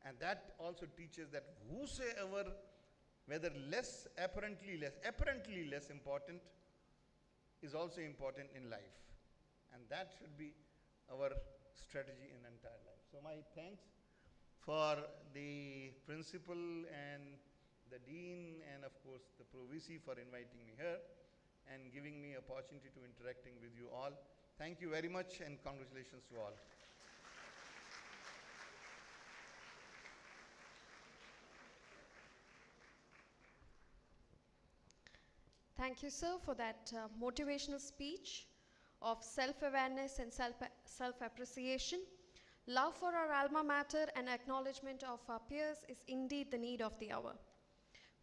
And that also teaches that whosoever, whether apparently less important, is also important in life. And that should be our strategy in entire life. So my thanks for the principal and the dean and of course the Pro-VC for inviting me here and giving me opportunity to interacting with you all. Thank you very much and congratulations to all. Thank you, sir, for that motivational speech of self-awareness and self-appreciation. Love for our alma mater and acknowledgement of our peers is indeed the need of the hour.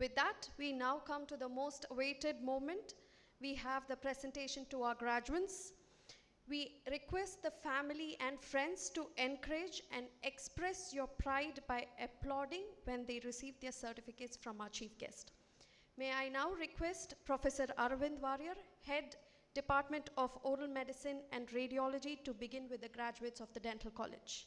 With that, we now come to the most awaited moment. We have the presentation to our graduates. We request the family and friends to encourage and express your pride by applauding when they receive their certificates from our chief guest. May I now request Professor Arvind Warrior, Head Department of Oral Medicine and Radiology, to begin with the graduates of the Dental College.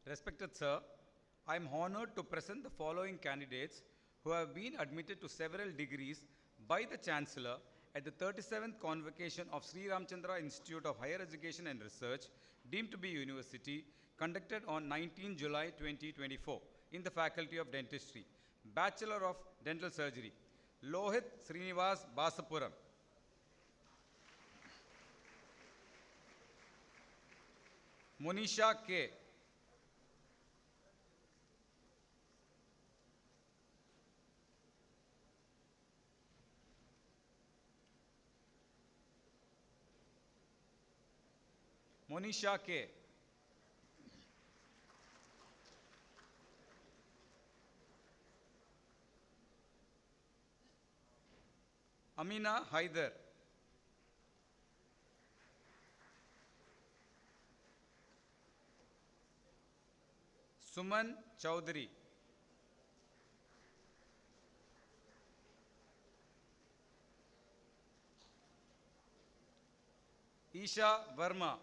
Respected Sir, I am honored to present the following candidates who have been admitted to several degrees by the Chancellor at the 37th Convocation of Sri Ramachandra Institute of Higher Education and Research, deemed to be university, conducted on 19 July 2024 in the Faculty of Dentistry. Bachelor of Dental Surgery, Lohit Srinivas Basapuram. Monisha K. Monisha K. Amina Haider. Suman Chowdhury. Isha Verma.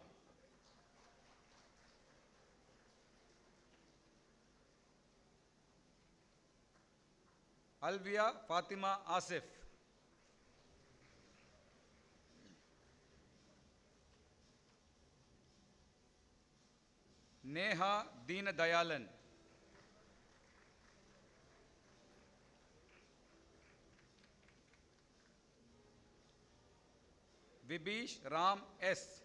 Alvia Fatima Asif. Neha Deena Dayalan. Vibish Ram S.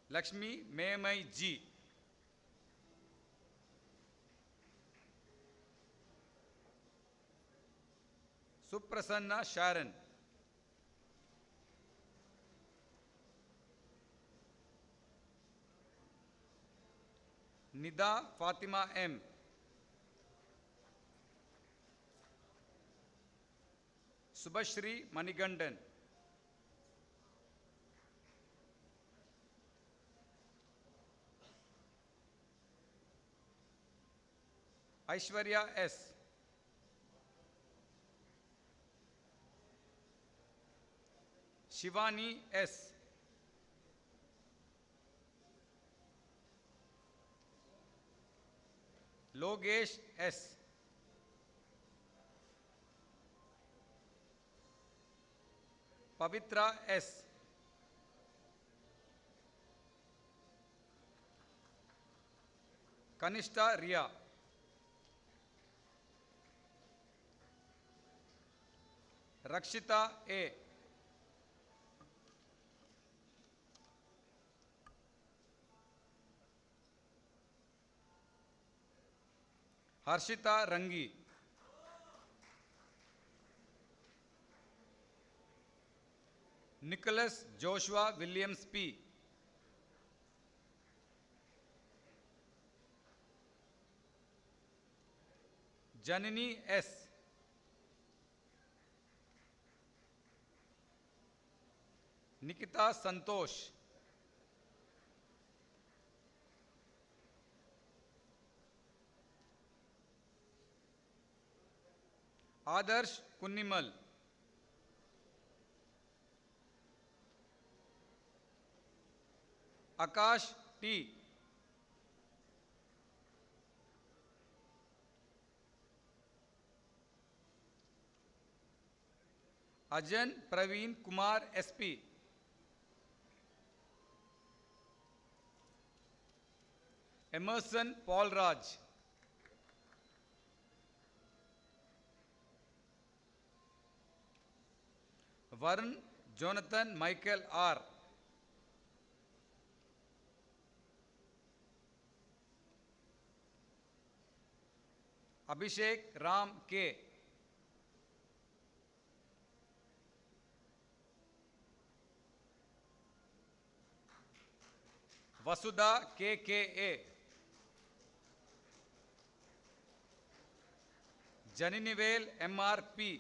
Lakshmi Memai G. Suprasanna Sharon. Nida Fatima M. Subhashri Manigandan. Aishwarya S. Shivani S. Logesh S. Pavitra S. Kanishta Ria. Rakshita A. Harshita Rangi. Nicholas Joshua Williams P. Janini S. Nikita Santosh. Adarsh Kunnimal. Akash T. Ajan Praveen Kumar SP. Emerson Paul Raj. Varun Jonathan Michael R. Abhishek Ram K. Vasudha KKA. Janinivel MRP.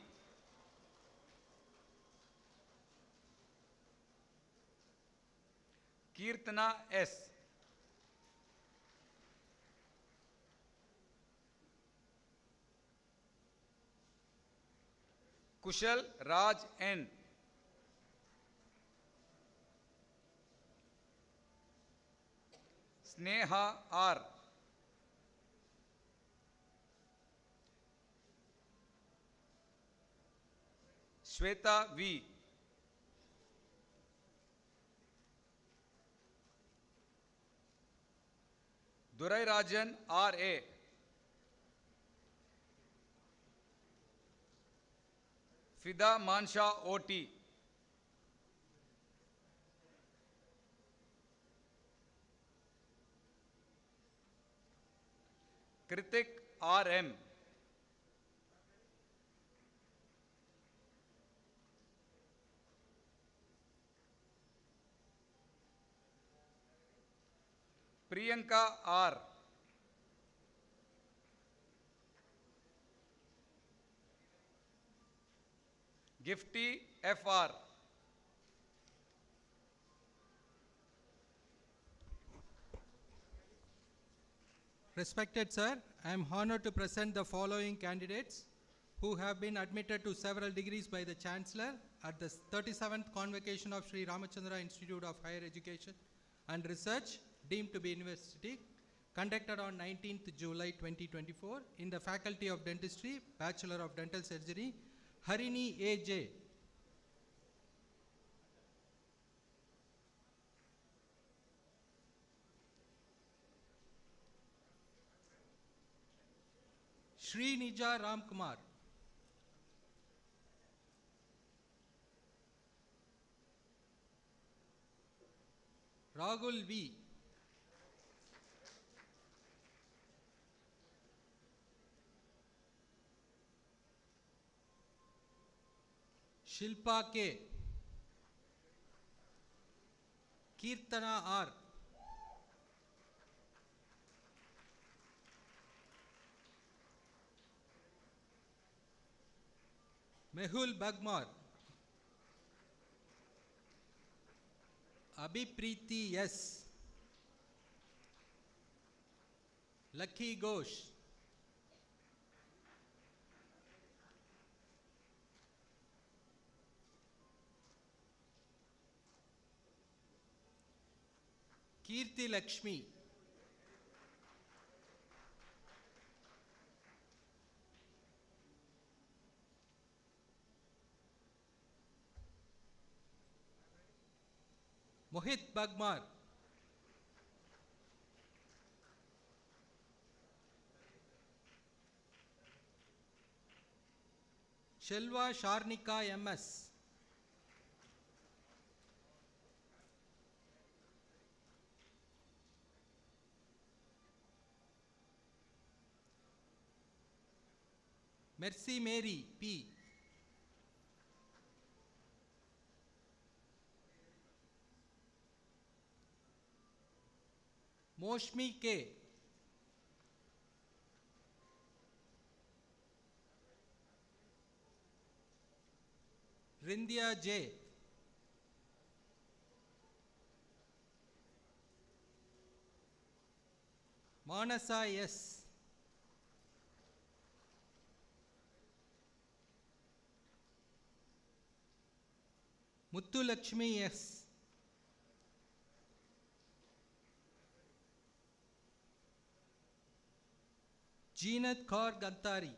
Kirtana S. Kushal Raj N. Sneha R. Shweta V. Durai Rajan R.A. Fida Mansha O.T. Kritik R.M. Priyanka R. Gifty F.R. Respected sir, I am honored to present the following candidates who have been admitted to several degrees by the Chancellor at the 37th Convocation of Sri Ramachandra Institute of Higher Education and Research, deemed to be university, conducted on 19th July 2024 in the Faculty of Dentistry, Bachelor of Dental Surgery, Harini A.J. Shri Nija Ramkumar. Rahul V. Shilpa K. Kirtana R. Mehul Bagmar. Abhipreeti S. Lucky Ghosh. Kirti Lakshmi. Mohit Bagmar. Shelva Sharnika MS. Mercy Mary P. Moshmi K. Rindhya J. Manasa S. Muthu Lakshmi S. Jeenat Kaur Gantari.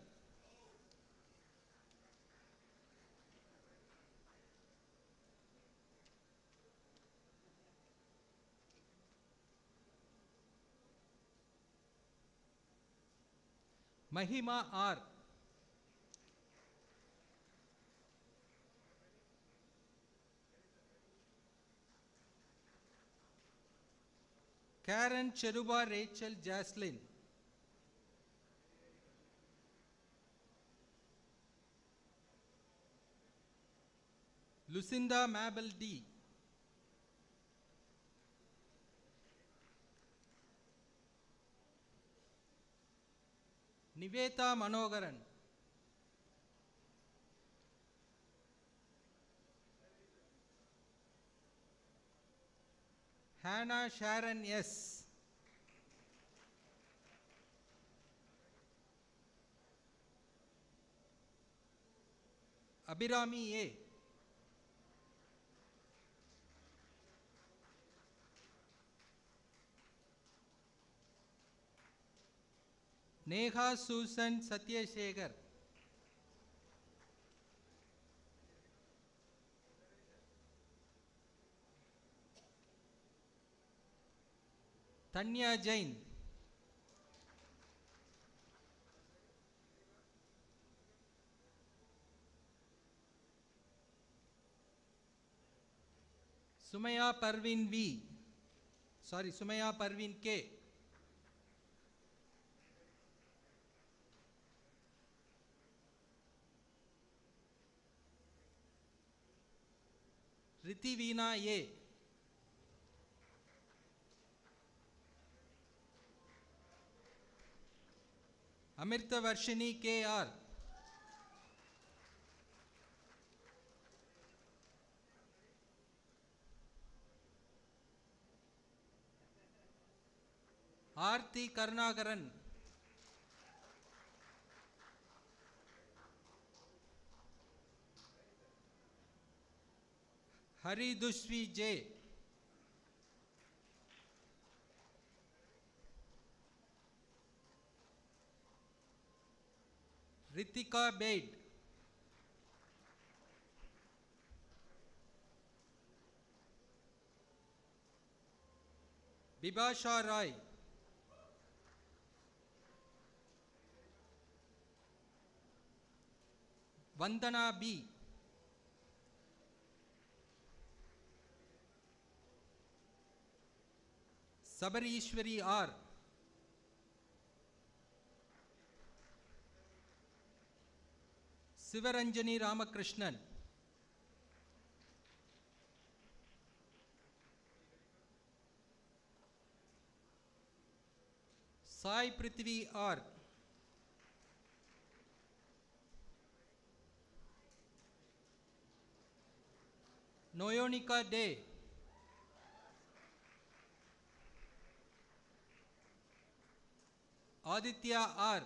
Mahima R. Karen Cheruba Rachel Jaslyn. Lucinda Mabel D. Niveta Manogaran. Hannah Sharon S. Abhirami A. Neha Susan Satyashekhar. Tanya Jain. Sumaya Parveen V. Sumaya Parveen K. Ritivina A. Amirta Varshini K.R. Aarti Karnagaran. Hari Dushvi J. Ritika Baid. Bibasha Rai. Vandana B. Sabarishwari R. Sivaranjani Ramakrishnan. Sai Prithvi R. Noyonika Day. Aditya R.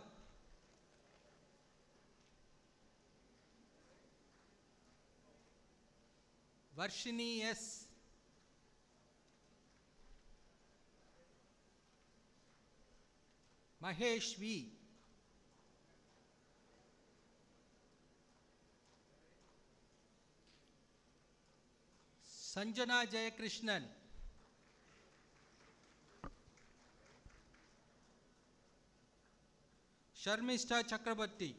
Varshini S. Mahesh V. Sanjana Jayakrishnan. Sharmishta Chakrabarti.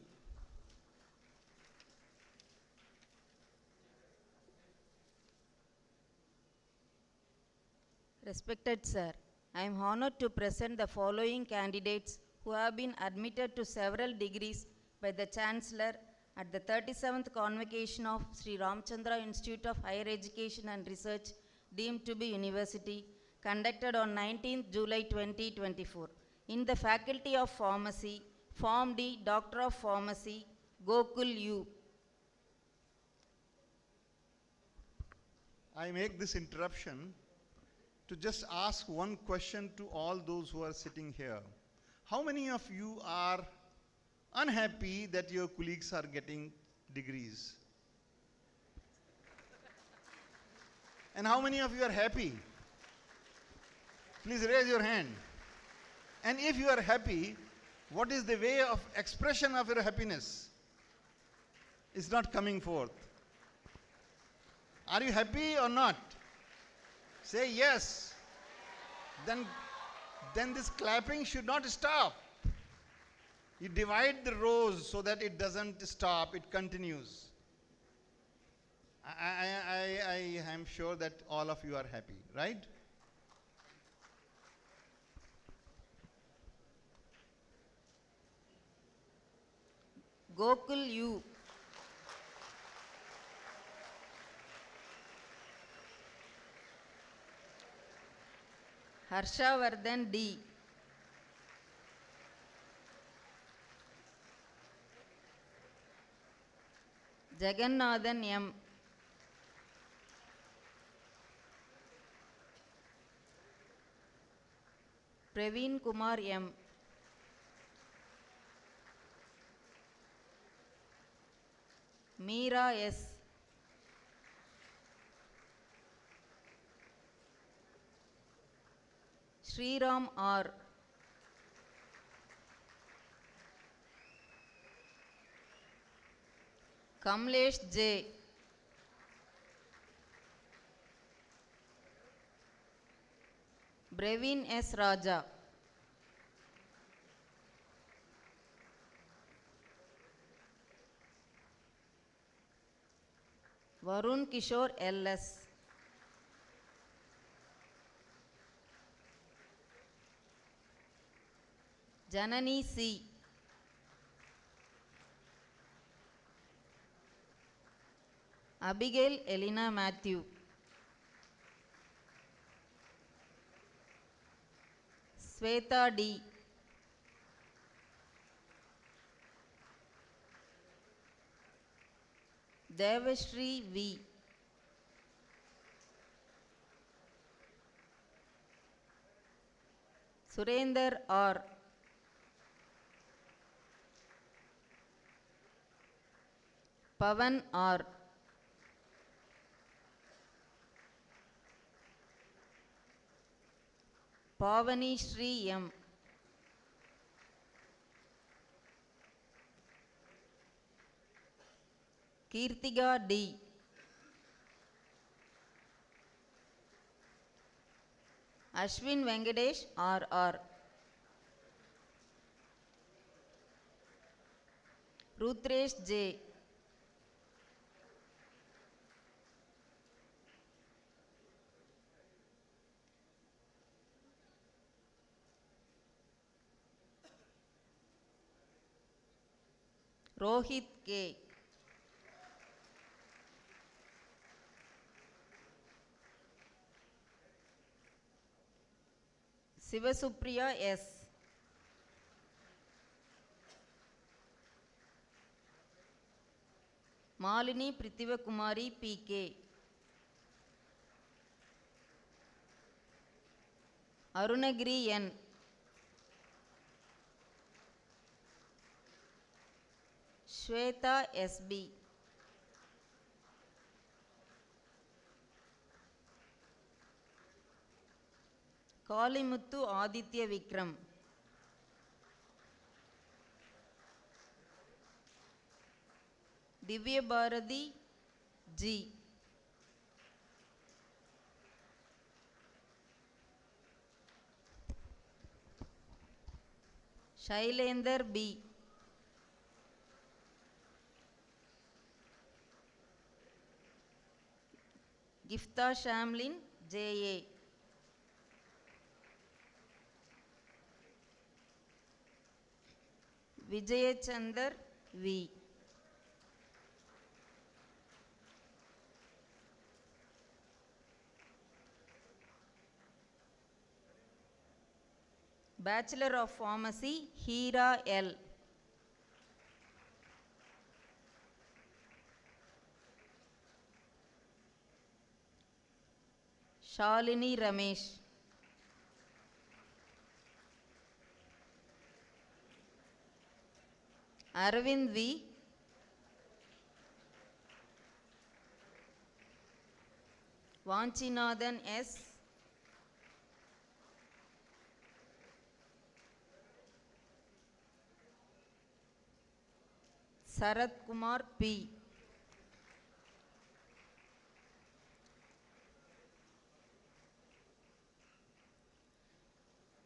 Respected Sir, I am honored to present the following candidates who have been admitted to several degrees by the Chancellor at the 37th Convocation of Sri Ramachandra Institute of Higher Education and Research, deemed to be University, conducted on 19th July 2024. In the Faculty of Pharmacy, Form D, Doctor of Pharmacy, Gokul U. I make this interruption to just ask one question to all those who are sitting here. How many of you are unhappy that your colleagues are getting degrees? And how many of you are happy? Please raise your hand. And if you are happy, what is the way of expression of your happiness? It's not coming forth. Are you happy or not? Say yes. Then this clapping should not stop. You divide the rows so that it doesn't stop, it continues. I am sure that all of you are happy, right? Gokul U. Harshavardhan D. Jagannathan M. Praveen Kumar M. Meera S. Sriram R. Kamlesh J. Brevin S. Raja. Varun Kishore L.S. Janani C. Abigail Elena Matthew. Sweta D. Devashri V. Surender R. Pavan R. Pavani Shri M. Kirtiga D. Ashwin Venkatesh R.R. Rutresh J. Rohit K. Sivasupriya S. Malini Prithivakumari P.K. Arunagiri N. Shweta S.B. Kalimuthu Aditya Vikram. Divya Bharati G. Shailender B. Gifta Shamlin J.A. Vijayachandar V. Bachelor of Pharmacy Hira L. Shalini Ramesh. Arvind V. Vanchinathan S. Sarath Kumar P.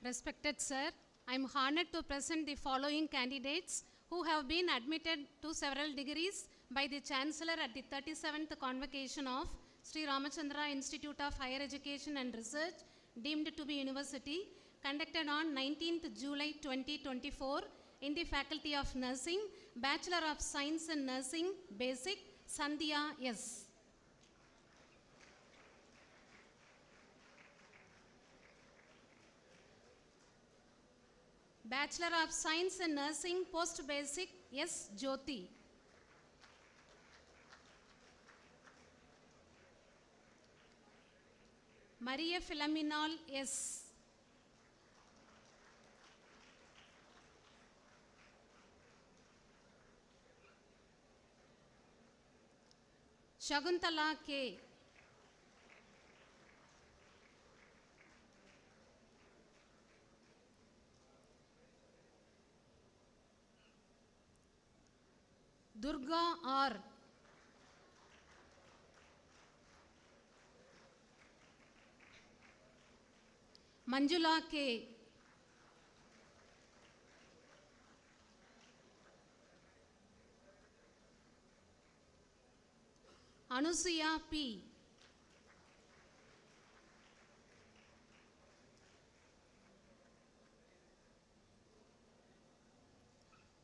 Respected Sir, I am honored to present the following candidates who have been admitted to several degrees by the Chancellor at the 37th Convocation of Sri Ramachandra Institute of Higher Education and Research, deemed to be University, conducted on 19th July 2024 in the Faculty of Nursing, Bachelor of Science in Nursing, Basic, Sandhya S. Bachelor of Science in Nursing, Post Basic, S. Jyoti. Maria Philomenal, S. Shaguntala, K. Durga, R. Manjula, K. Anusuya, P.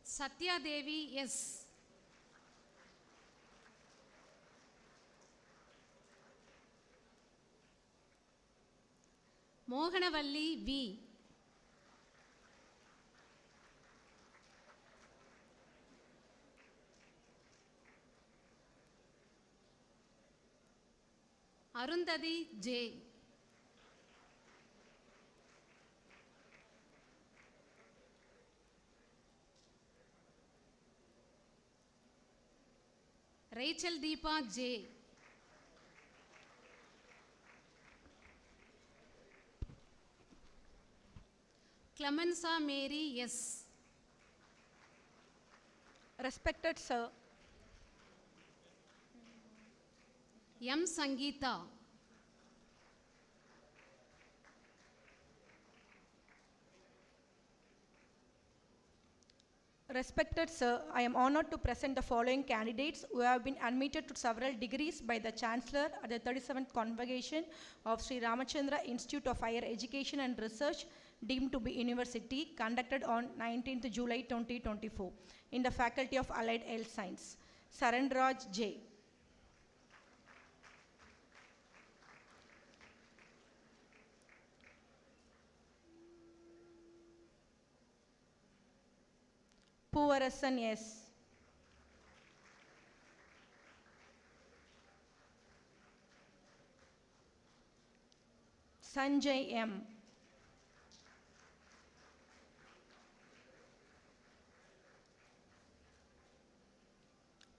Satya Devi, S. Mohanavalli, V. Arundhati, J. Rachel Deepa, J. Clemenza Mary, S. Respected Sir, M. Sangeeta. Respected Sir, I am honored to present the following candidates who have been admitted to several degrees by the Chancellor at the 37th Convocation of Sri Ramachandra Institute of Higher Education and Research, deemed to be university, conducted on 19th July 2024 in the Faculty of Allied Health Science. Sarandraj J. Puvarasan, S. Sanjay M.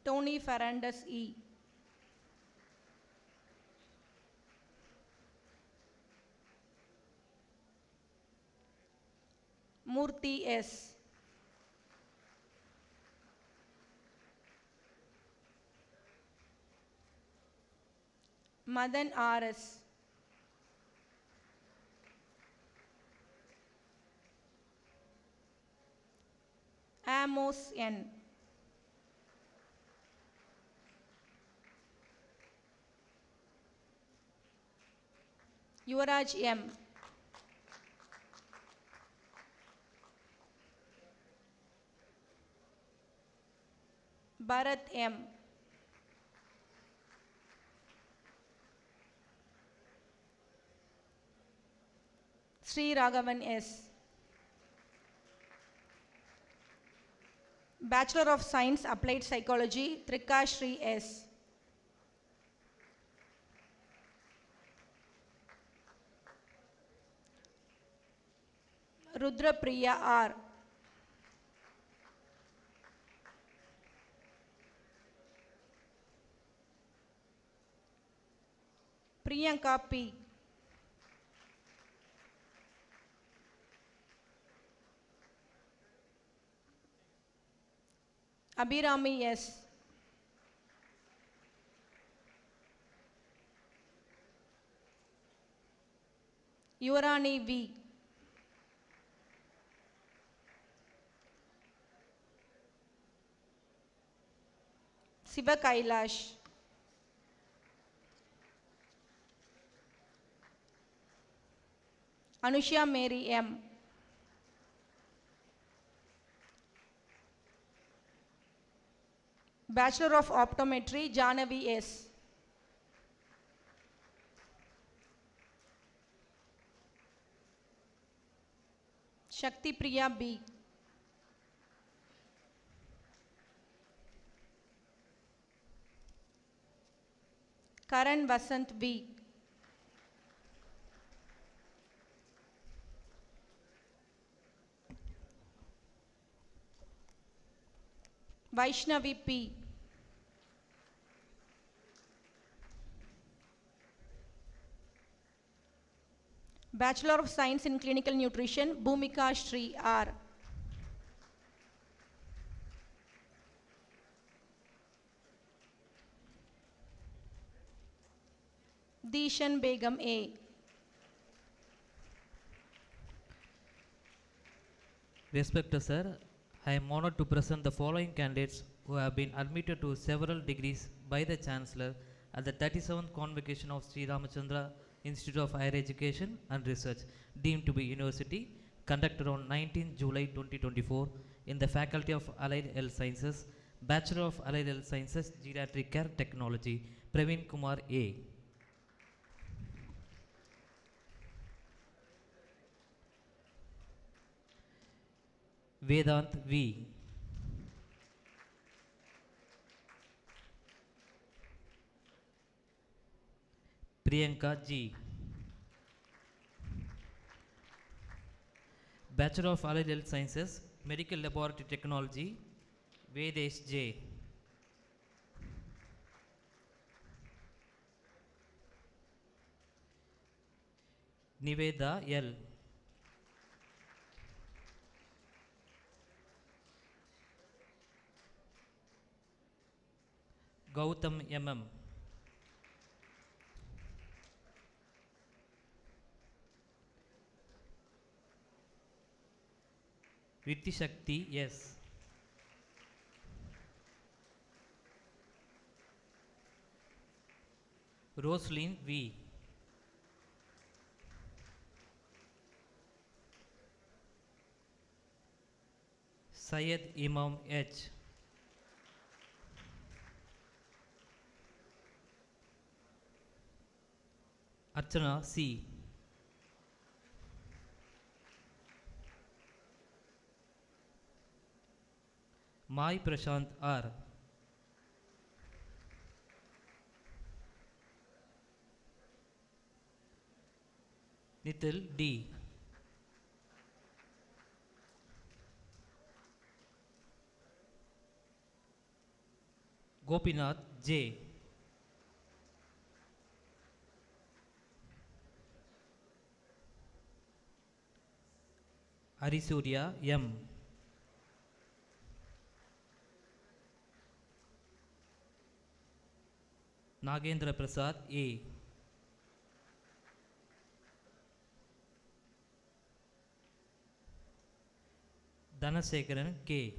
Tony Fernandez E. Murthy S. Madan R.S. Amos N. Yuvaraj M. Bharat M. Sri Raghavan S. Bachelor of Science, Applied Psychology, Trika Shri S. Rudra Priya R. Priyanka P. Abhirami S. Yuvarani V. Siva Kailash. Anushya Mary M. Bachelor of Optometry, Janavi S. Shakti Priya B. Karan Vasant V. Vaishnavi P. Bachelor of Science in Clinical Nutrition, Bhumika Shri R. Dishan Begum A. Respected sir, I am honored to present the following candidates who have been admitted to several degrees by the Chancellor at the 37th Convocation of Sri Ramachandra Institute of Higher Education and Research, deemed to be university, conducted on 19 July 2024 in the Faculty of Allied Health Sciences, Bachelor of Allied Health Sciences, Geriatric Care Technology, Praveen Kumar A. Vedant V. Priyanka G. Bachelor of Allied Health Sciences, Medical Laboratory Technology, Vedesh J. Niveda L. Gautam MM. Ritti Shakti S. Roslyn V. Syed Imam H. Archana C. Mai Prashant R. Nitil D. Gopinath J. Arisurya M. Nagendra Prasad A. Dhanasekaran K.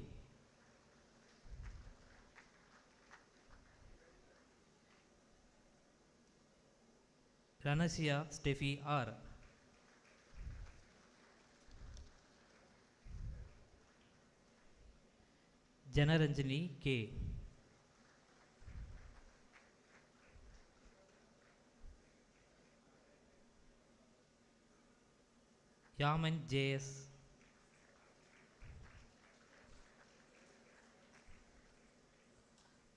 Ranasya Steffi R. Janaranjani K. Yaman JS.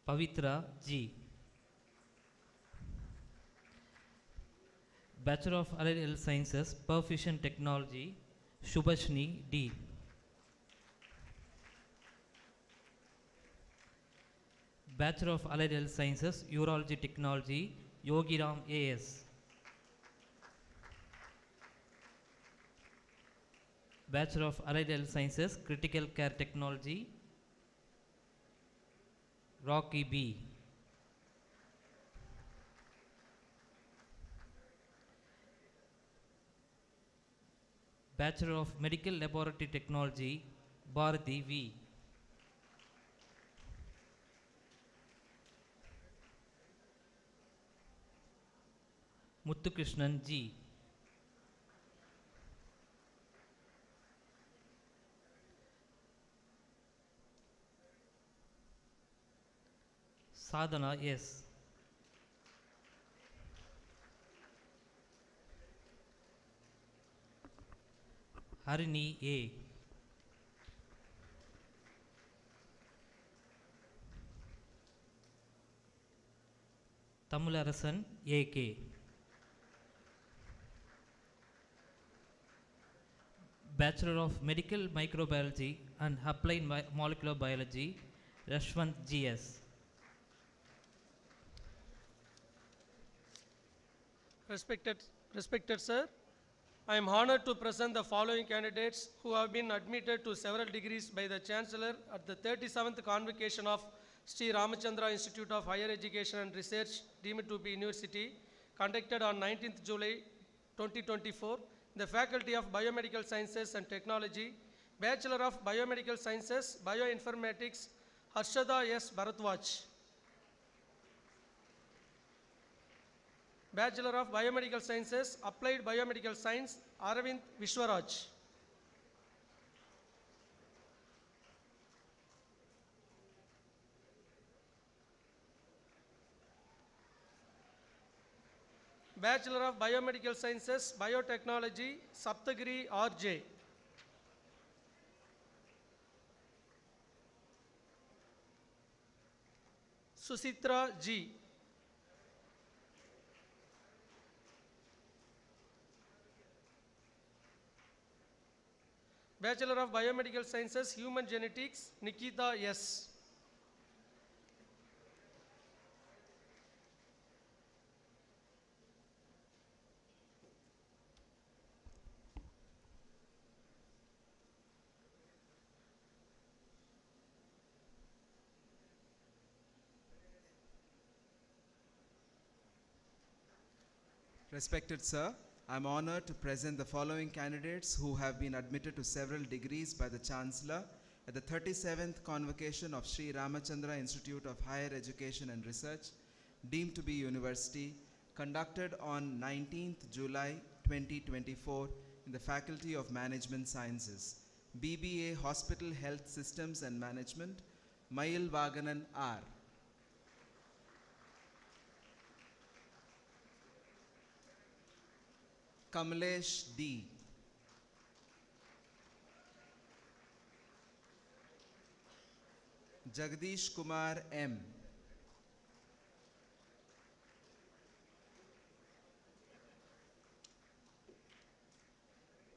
Pavitra G. Bachelor of Allied Health Sciences, Perfusion Technology, Shubhashni D. Bachelor of Allied Health Sciences, Urology Technology, Yogiram AS. Bachelor of Allied Health Sciences, Critical Care Technology, Rocky B. Bachelor of Medical Laboratory Technology, Bharati V. Muthukrishnan G. Sadhana S. Harini A. Tamularasan A.K. Bachelor of Medical Microbiology and Applied Molecular Biology, Rashwant G.S. Respected sir, I am honored to present the following candidates who have been admitted to several degrees by the Chancellor at the 37th Convocation of Sri Ramachandra Institute of Higher Education and Research, deemed to be University, conducted on 19th July 2024, the Faculty of Biomedical Sciences and Technology, Bachelor of Biomedical Sciences, Bioinformatics, Harshada S. Bharatwaj. Bachelor of Biomedical Sciences, Applied Biomedical Science, Aravind Vishwaraj. Bachelor of Biomedical Sciences, Biotechnology, Saptagiri R.J. Susitra G. Bachelor of Biomedical Sciences, Human Genetics, Nikita S. Respected sir, I am honored to present the following candidates who have been admitted to several degrees by the Chancellor at the 37th Convocation of Sri Ramachandra Institute of Higher Education and Research, deemed to be University, conducted on 19th July 2024 in the Faculty of Management Sciences, BBA Hospital Health Systems and Management, Mayil Vaganan R. Kamlesh D. Jagdish Kumar M.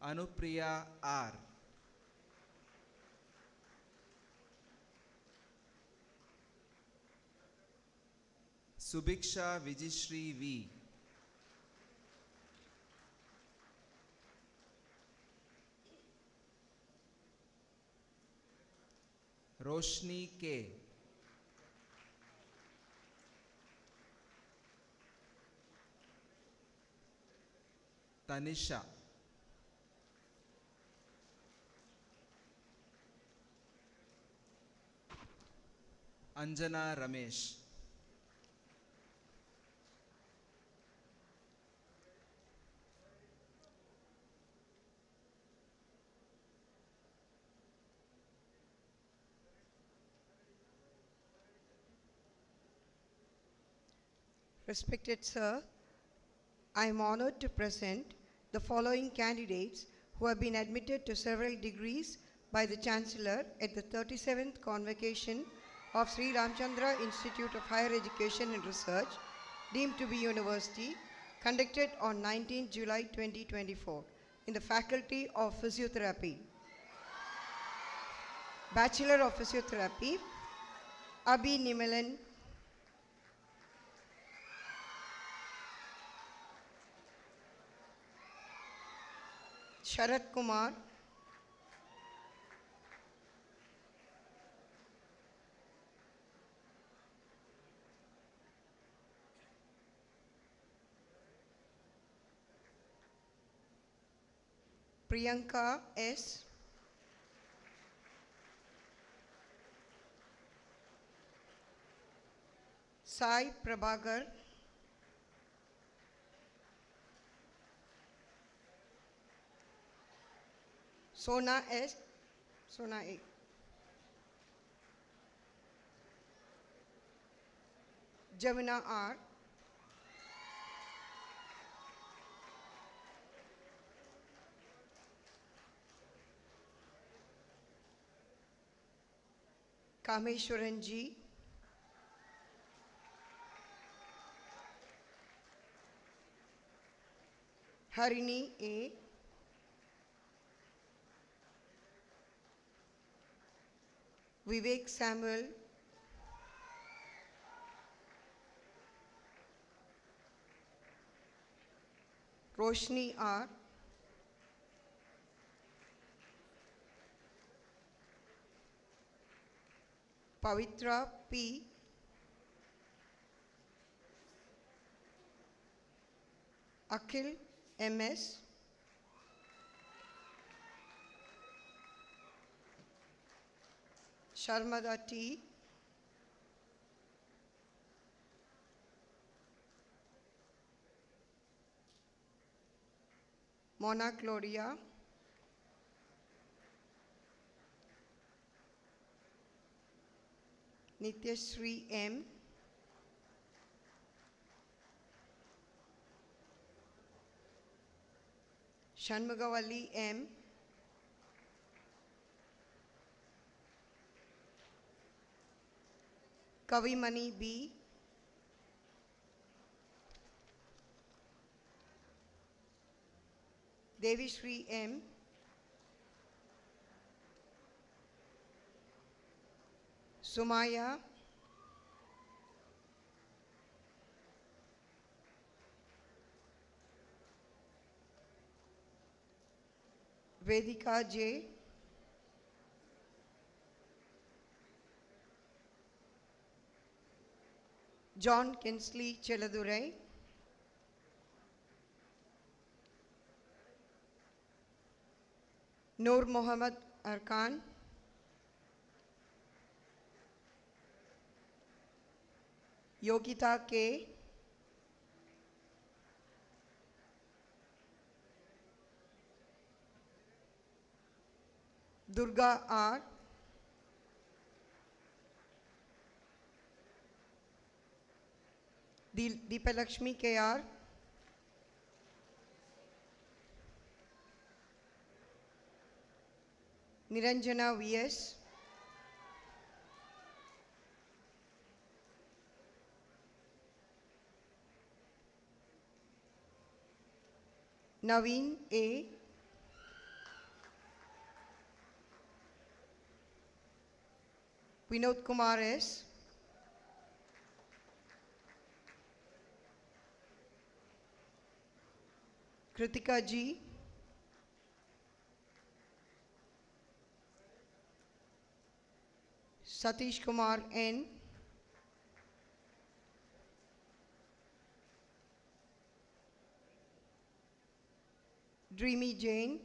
Anupriya R. Subiksha Vijishri V. Roshni K. Tanisha. Anjana Ramesh. Respected sir, I am honored to present the following candidates who have been admitted to several degrees by the Chancellor at the 37th Convocation of Sri Ramachandra Institute of Higher Education and Research, deemed to be University, conducted on 19 July 2024 in the Faculty of Physiotherapy. Bachelor of Physiotherapy, Abhi Nimalan, Sharat Kumar, Priyanka S, Sai Prabhagar, Sona S, Sona A, Jamuna R, Kameshwaran G, Harini A, Vivek Samuel, Roshni R, Pavitra P, Akhil MS, Sharmada T, Mona Gloria, Nityashree M, Shanmugavalli M, Kavimani B, Devishri M, Sumaya, Vedika J, John Kinsley Cheladurai, Noor Mohammad Arkan, Yogita K, Durga R, Deepalakshmi KR, Niranjana VS, Naveen A, Vinod Kumar S, Kritika G, Satish Kumar N, Dreamy Jane,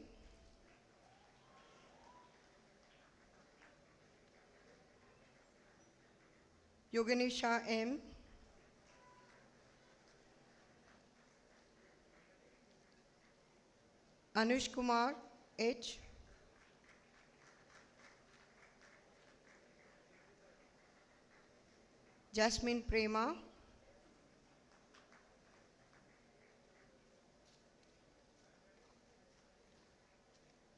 Yoganisha M, Anush Kumar H, Jasmine Prema,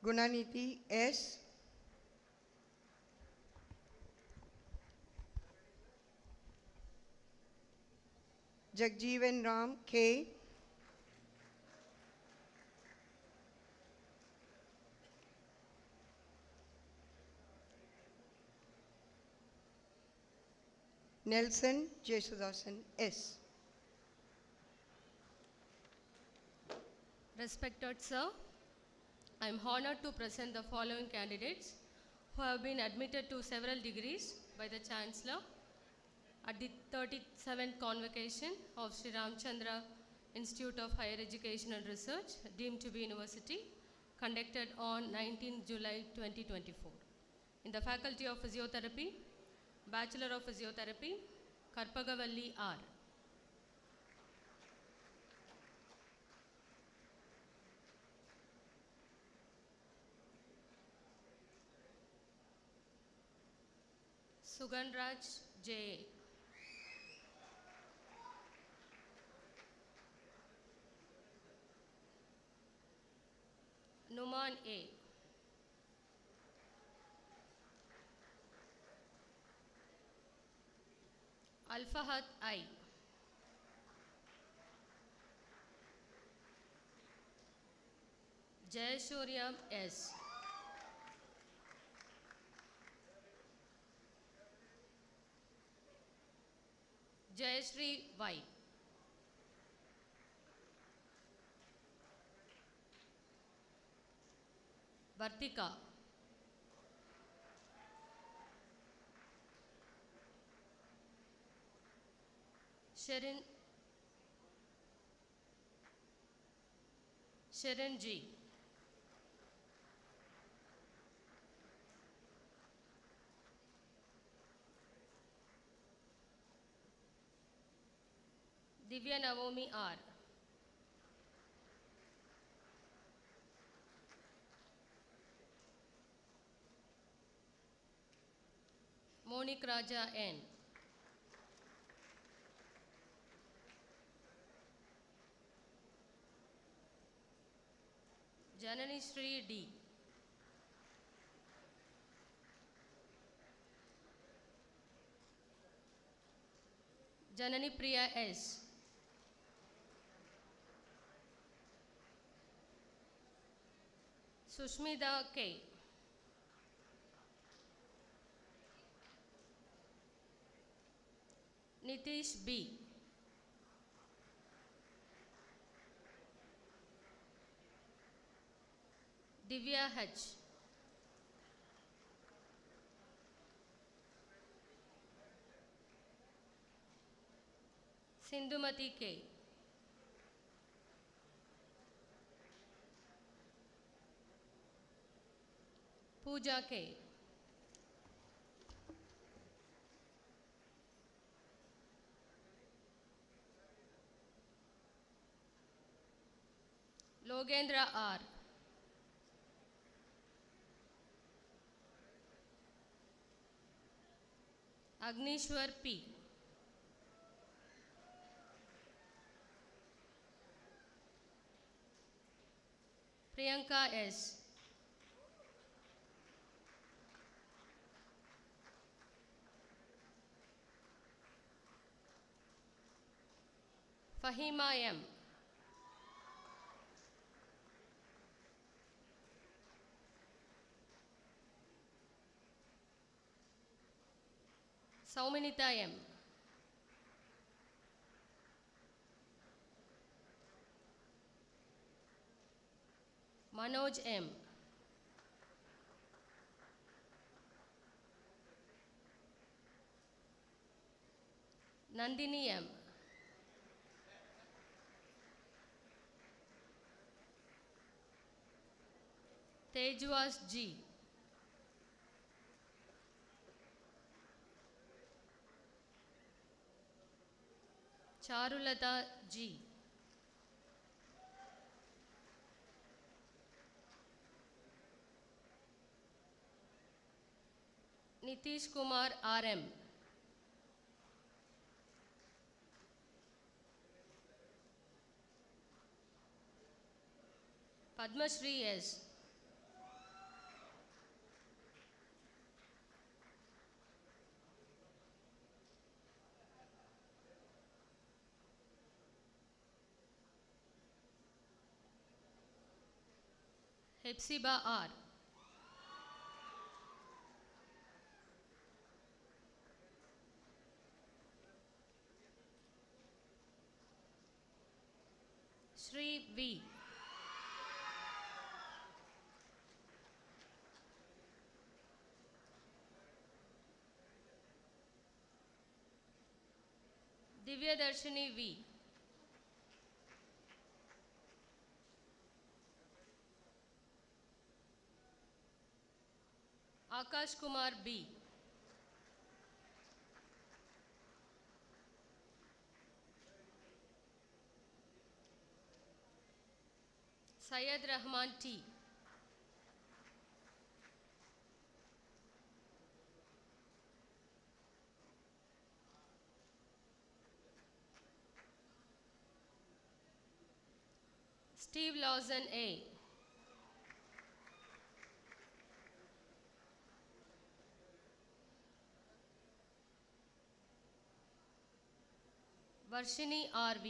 Gunaniti S, Jagjeevan Ram K, Nelson Jesudasan S. Respected Sir, I am honored to present the following candidates who have been admitted to several degrees by the Chancellor at the 37th Convocation of Sri Ramachandra Institute of Higher Education and Research, deemed to be university, conducted on 19 July 2024. In the Faculty of Physiotherapy, Bachelor of Physiotherapy, Karpagavalli R. Suganraj J. Numan A. Alfahat I. Jayasuriya S. Jayashree Y. Vartika. Sharon G. Divya Navomi R. Monik Raja N. Janani Sri D. Janani Priya S. Sushmita K. Nitish B. Divya H. Sindhumati K. Pooja K. Logendra R. Agnishwar P. Priyanka S. Fahima M. Sauminita M. Manoj M. Nandini M. Tejwas G. Charulata G. Nitish Kumar RM. Padmashri S. Hepsiba R. Shri V. Divya Darshini V. Akash Kumar B. Syed Rahman T. Steve Lawson A. Varshini RV.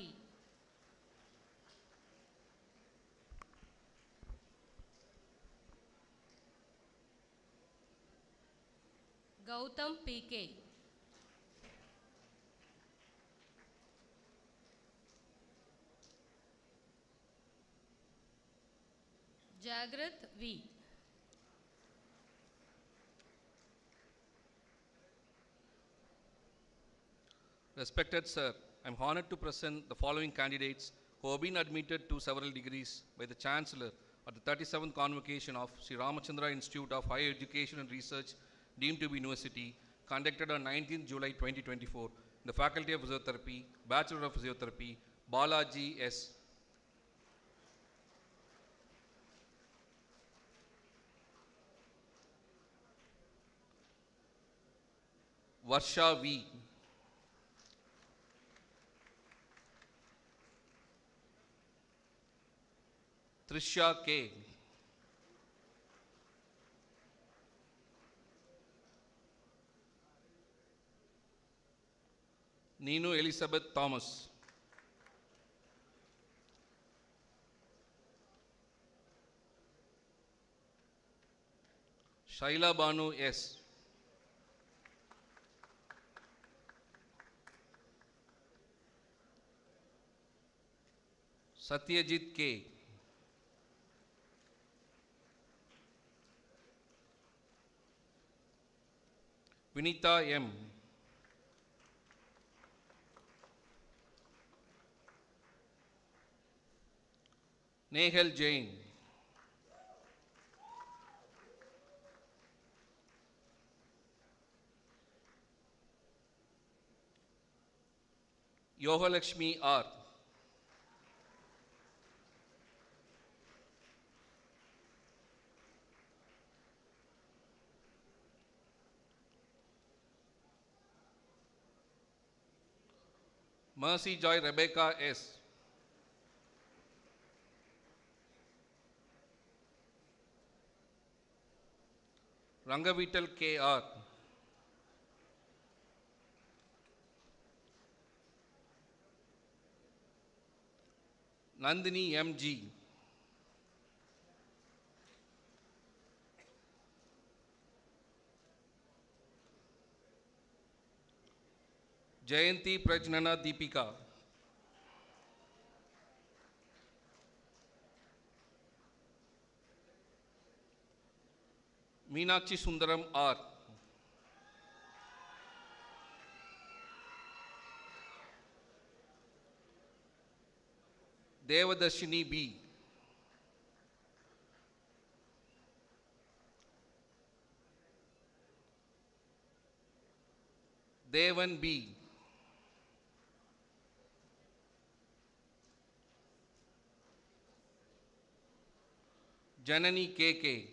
Gautam PK. Jagrat V. Respected Sir, I am honored to present the following candidates who have been admitted to several degrees by the Chancellor at the 37th Convocation of Sri Ramachandra Institute of Higher Education and Research, deemed to be University, conducted on 19th July 2024 in the Faculty of Physiotherapy, Bachelor of Physiotherapy, Balaji S. Varsha V. Trisha K. Ninu Elizabeth Thomas. Shaila Banu S. Satyajit K. Vinita M. Nehal Jain. Yogalakshmi R. Mercy Joy Rebecca S. Rangavital K. R. Nandini M. G. Jayanti Prajnana Deepika. Meenakshi Sundaram R. Devadarshini B. Devan B. Janani KK.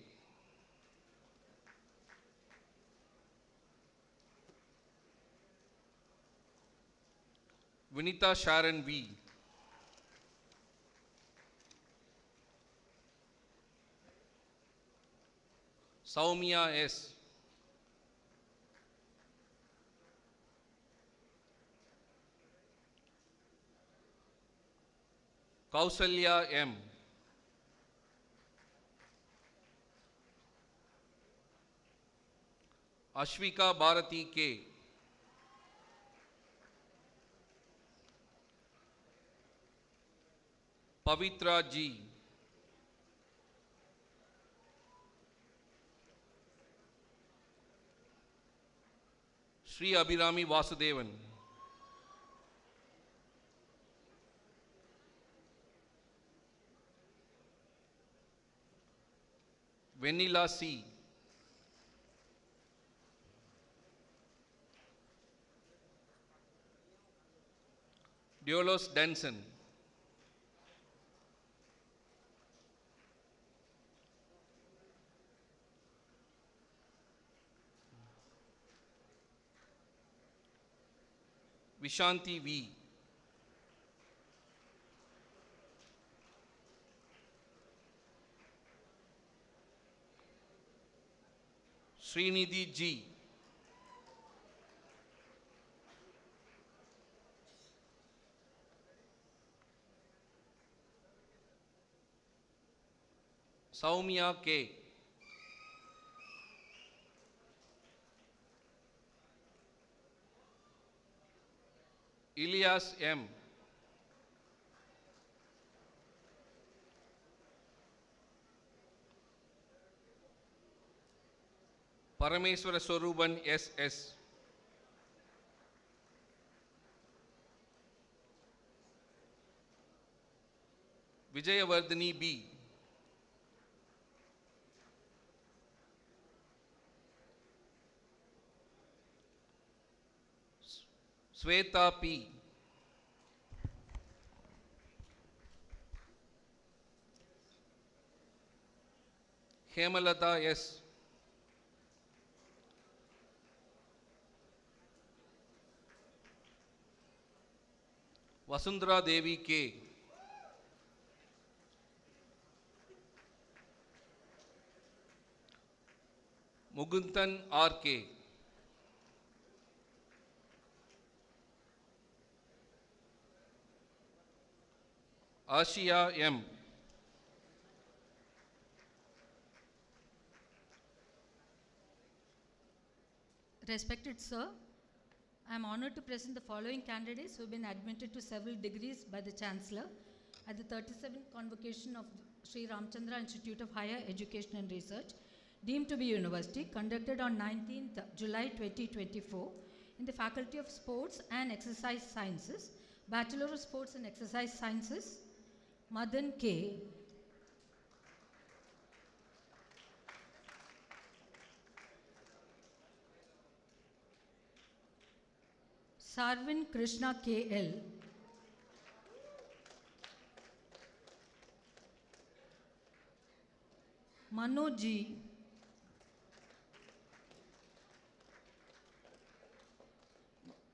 Vinita Sharon V. Saumya S. Kausalya M. Ashvika Bharati K. Pavitra G. Sri Abhirami Vasudevan. Vanilla C. Diolos Denson. Vishanti V. Srinidhi G. Saumya K. Ilyas M. Parameswara Soruban S.S. Vijayavardhani B. Sweta P. Hemalata S. Vasundhara Devi K. Mugundan R.K. Ashia M. Respected Sir, I am honored to present the following candidates who have been admitted to several degrees by the Chancellor at the 37th convocation of Sri Ramachandra Institute of Higher Education and Research, deemed to be university, conducted on 19th July 2024 in the Faculty of Sports and Exercise Sciences, Bachelor of Sports and Exercise Sciences, Madan K. Sarvin Krishna K.L. Manoji.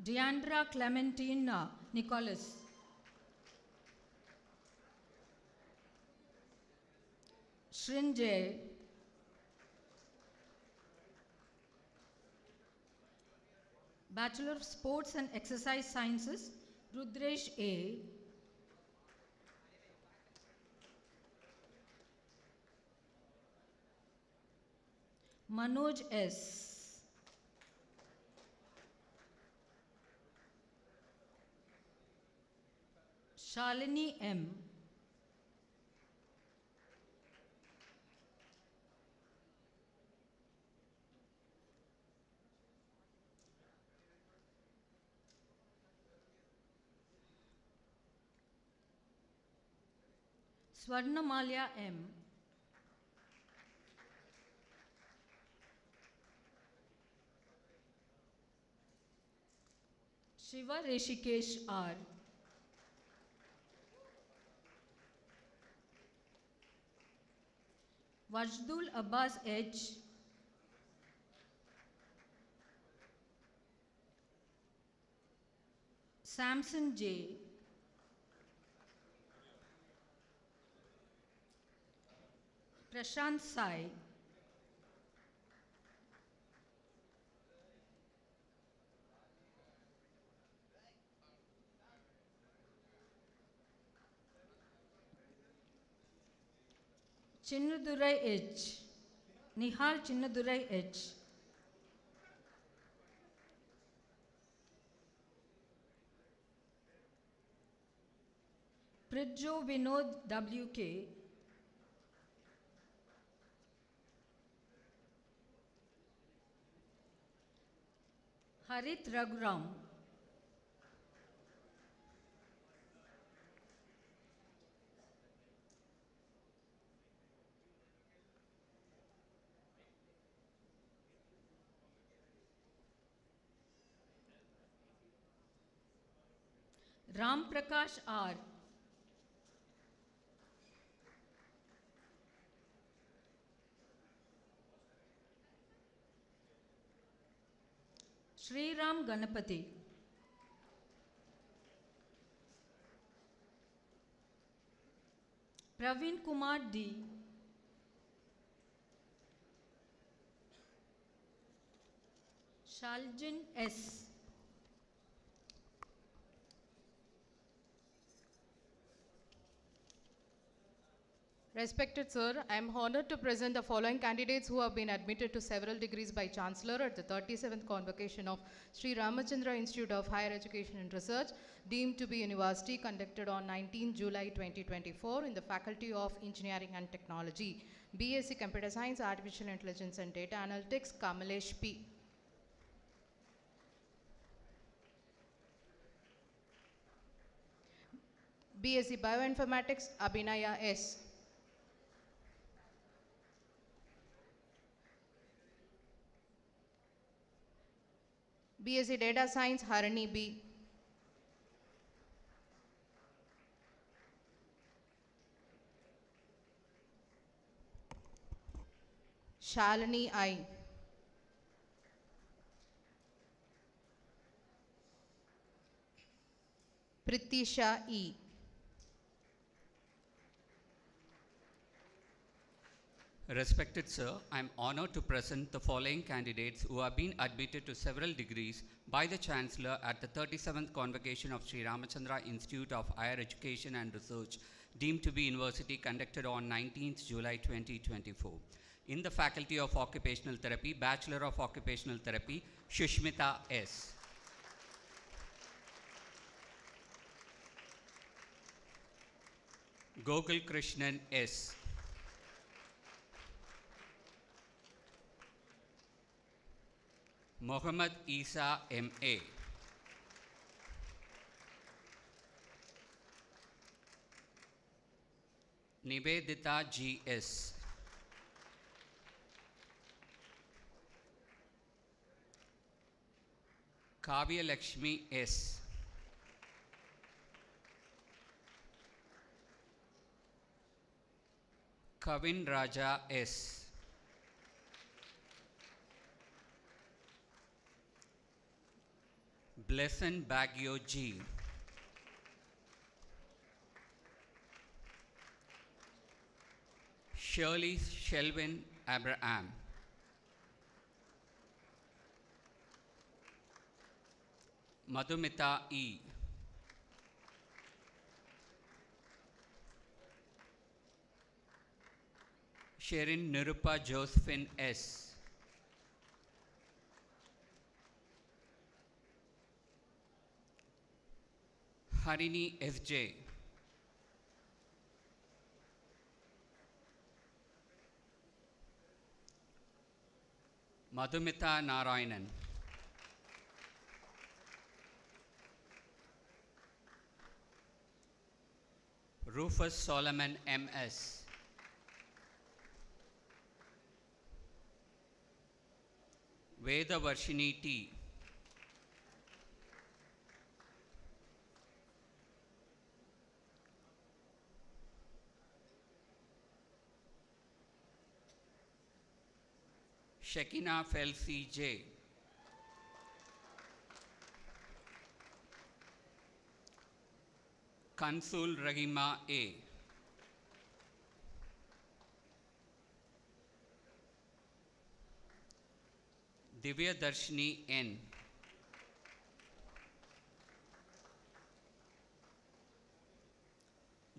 Deandra Clementina Nicholas. Shrinjay. Bachelor of Sports and Exercise Sciences, Rudresh A. Manoj S. Shalini M. Swarnamalya M. Shiva Rishikesh R. Wajdul Abbas H. Samson J. Prashant Sai. Chinnadurai H. Nihal Chinnadurai H. Pridjo Vinod W.K. Harit Raghuram. Ram Prakash R. Sri Ram Ganapati. Praveen Kumar D. Shaljin S. Respected Sir, I am honored to present the following candidates who have been admitted to several degrees by Chancellor at the 37th Convocation of Sri Ramachandra Institute of Higher Education and Research, deemed to be university, conducted on 19 July 2024 in the Faculty of Engineering and Technology. BSc Computer Science, Artificial Intelligence and Data Analytics, Kamalesh P. BSc Bioinformatics, Abhinaya S. BSc Data Science, Harini B. Shalini I. Pritisha E. Respected Sir, I am honored to present the following candidates who have been admitted to several degrees by the Chancellor at the 37th Convocation of Sri Ramachandra Institute of Higher Education and Research, deemed to be university, conducted on 19th July 2024. In the Faculty of Occupational Therapy, Bachelor of Occupational Therapy, Shushmita S. Gokul Krishnan S. Mohammad Isa M.A. Nivedita G.S. Kavya Lakshmi S. Kavin Raja S. Blessing Baggio G. Shirley Shelvin Abraham. Madhumita E. Sherin Nirupa Josephine S. Harini S.J. Madhumita Narayanan. Rufus Solomon M.S. Vedavarshini T. Shekina Felsi J. Kansul Rahima A. Divya Darshini N.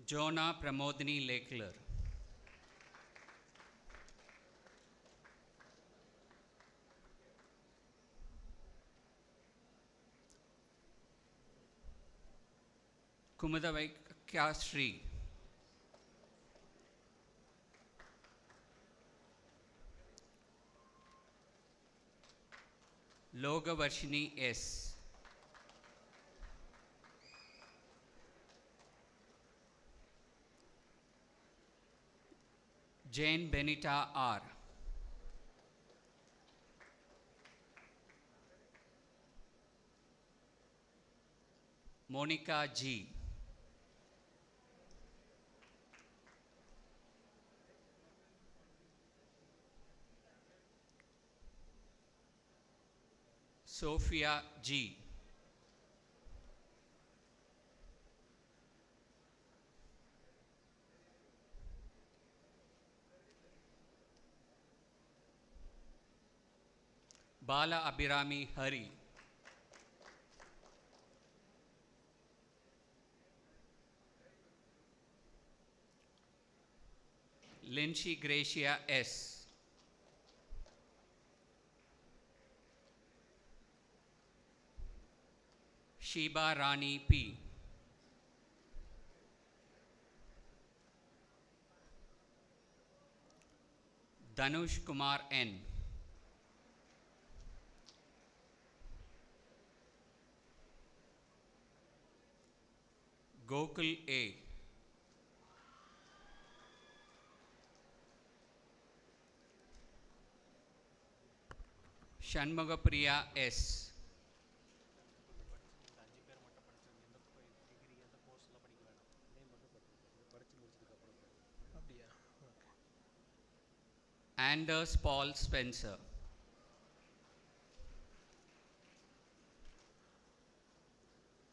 Jonah Pramodini Lekler. Kumadavaikya Sri. Logavarshini S. Jane Benita R. Monica G. Sophia G. Bala Abhirami Hari. Lindsay Gracia S. Sheba Rani P. Danush Kumar N. Gokul A. Shanmugapriya S. Anders Paul Spencer.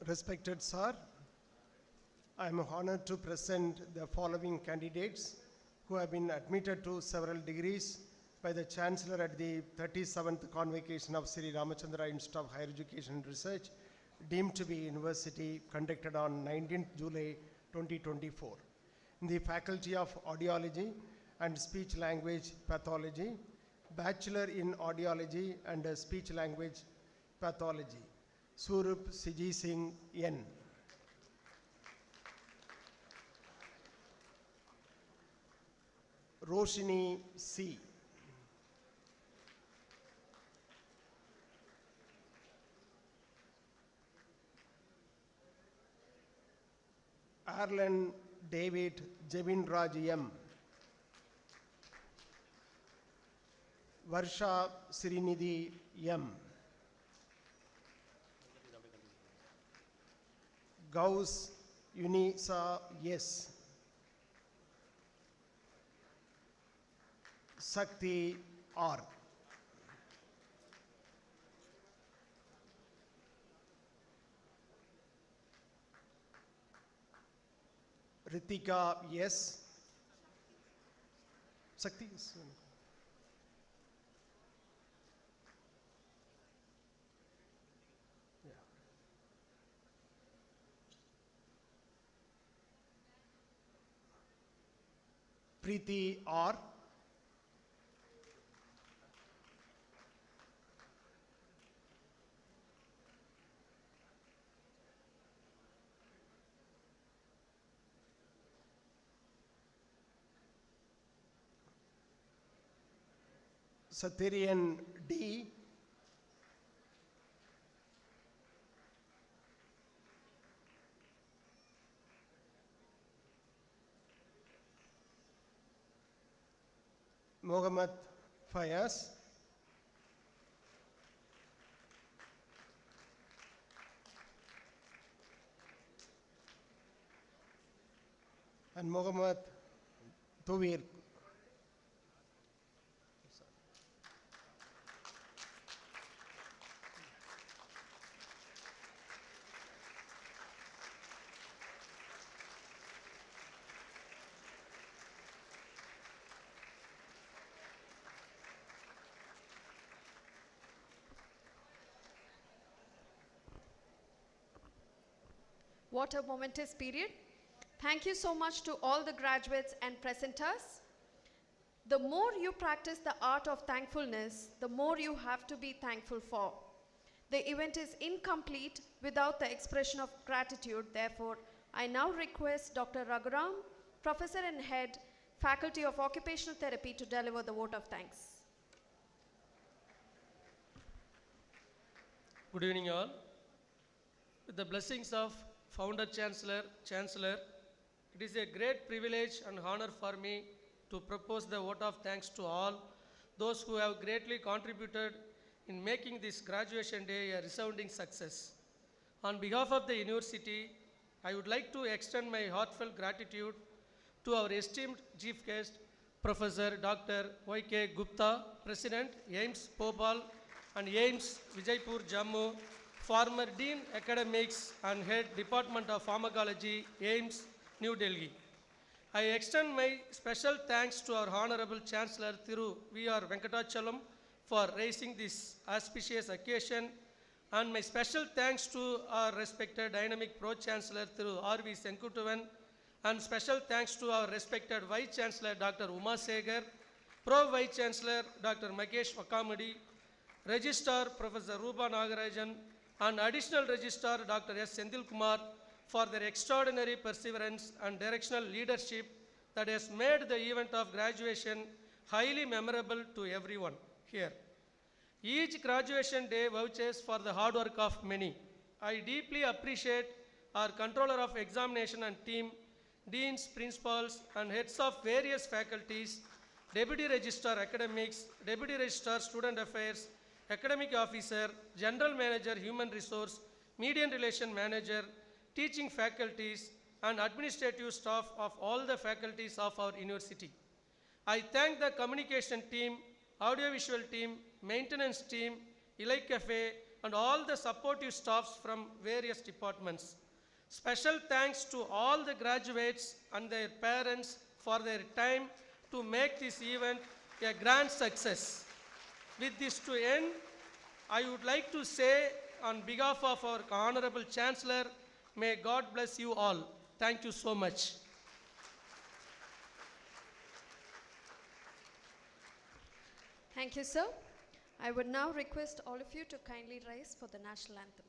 Respected Sir, I am honored to present the following candidates who have been admitted to several degrees by the Chancellor at the 37th Convocation of Sri Ramachandra Institute of Higher Education and Research, deemed to be university, conducted on 19th July 2024. In the Faculty of Audiology and Speech Language Pathology, Bachelor in Audiology and Speech Language Pathology, Surup Siji Singh N. Roshini C. Arlen David Jevin Raj M. Varsha Srinidhi M. Gauss Unisa S. Sakti R. Ritika yes. Sakti yes. Yeah. Preeti R. Sathirian D. Mohammad Fayaz. And Mohammad Tawir. What a momentous period. Thank you so much to all the graduates and presenters. The more you practice the art of thankfulness, the more you have to be thankful for. The event is incomplete without the expression of gratitude. Therefore, I now request Dr. Raghuram, Professor and Head, Faculty of Occupational Therapy, to deliver the vote of thanks. Good evening all. With the blessings of Founder Chancellor, it is a great privilege and honor for me to propose the vote of thanks to all those who have greatly contributed in making this graduation day a resounding success. On behalf of the university, I would like to extend my heartfelt gratitude to our esteemed chief guest, Professor Dr. Y.K. Gupta, President, AIMS Bhopal and AIMS Vijaypur, Jammu, former Dean Academics and Head Department of Pharmacology, AIMS, New Delhi. I extend my special thanks to our Honorable Chancellor Thiru V.R. Venkatachalam for raising this auspicious occasion, and my special thanks to our respected dynamic Pro-Chancellor Thiru R.V. Senkutuvan And special thanks to our respected Vice Chancellor Dr. Uma Segar, Pro Vice Chancellor Dr. Makesh Vakamudi, Registrar Professor Rupa Nagarajan, and Additional Registrar Dr. S. Sendil Kumar for their extraordinary perseverance and directional leadership that has made the event of graduation highly memorable to everyone here. Each graduation day vouches for the hard work of many. I deeply appreciate our Controller of Examination and team, Deans, Principals, and heads of various faculties, Deputy Registrar Academics, Deputy Registrar Student Affairs, Academic Officer, General Manager Human Resource, Median Relation Manager, teaching faculties, and administrative staff of all the faculties of our university. I thank the communication team, audiovisual team, maintenance team, Elite Cafe, and all the supportive staffs from various departments. Special thanks to all the graduates and their parents for their time to make this event a grand success. With this to end, I would like to say on behalf of our Honorable Chancellor, may God bless you all. Thank you so much. Thank you, sir. I would now request all of you to kindly rise for the national anthem.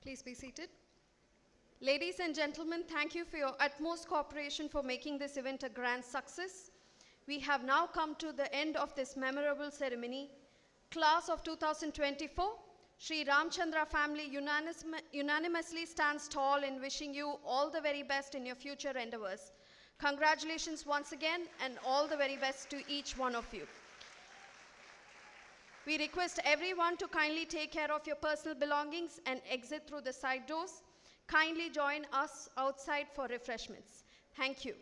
Please be seated. Ladies and gentlemen, thank you for your utmost cooperation for making this event a grand success. We have now come to the end of this memorable ceremony. Class of 2024, Sri Ramachandra family unanimously stands tall in wishing you all the very best in your future endeavors. Congratulations once again and all the very best to each one of you. We request everyone to kindly take care of your personal belongings and exit through the side doors. Kindly join us outside for refreshments. Thank you.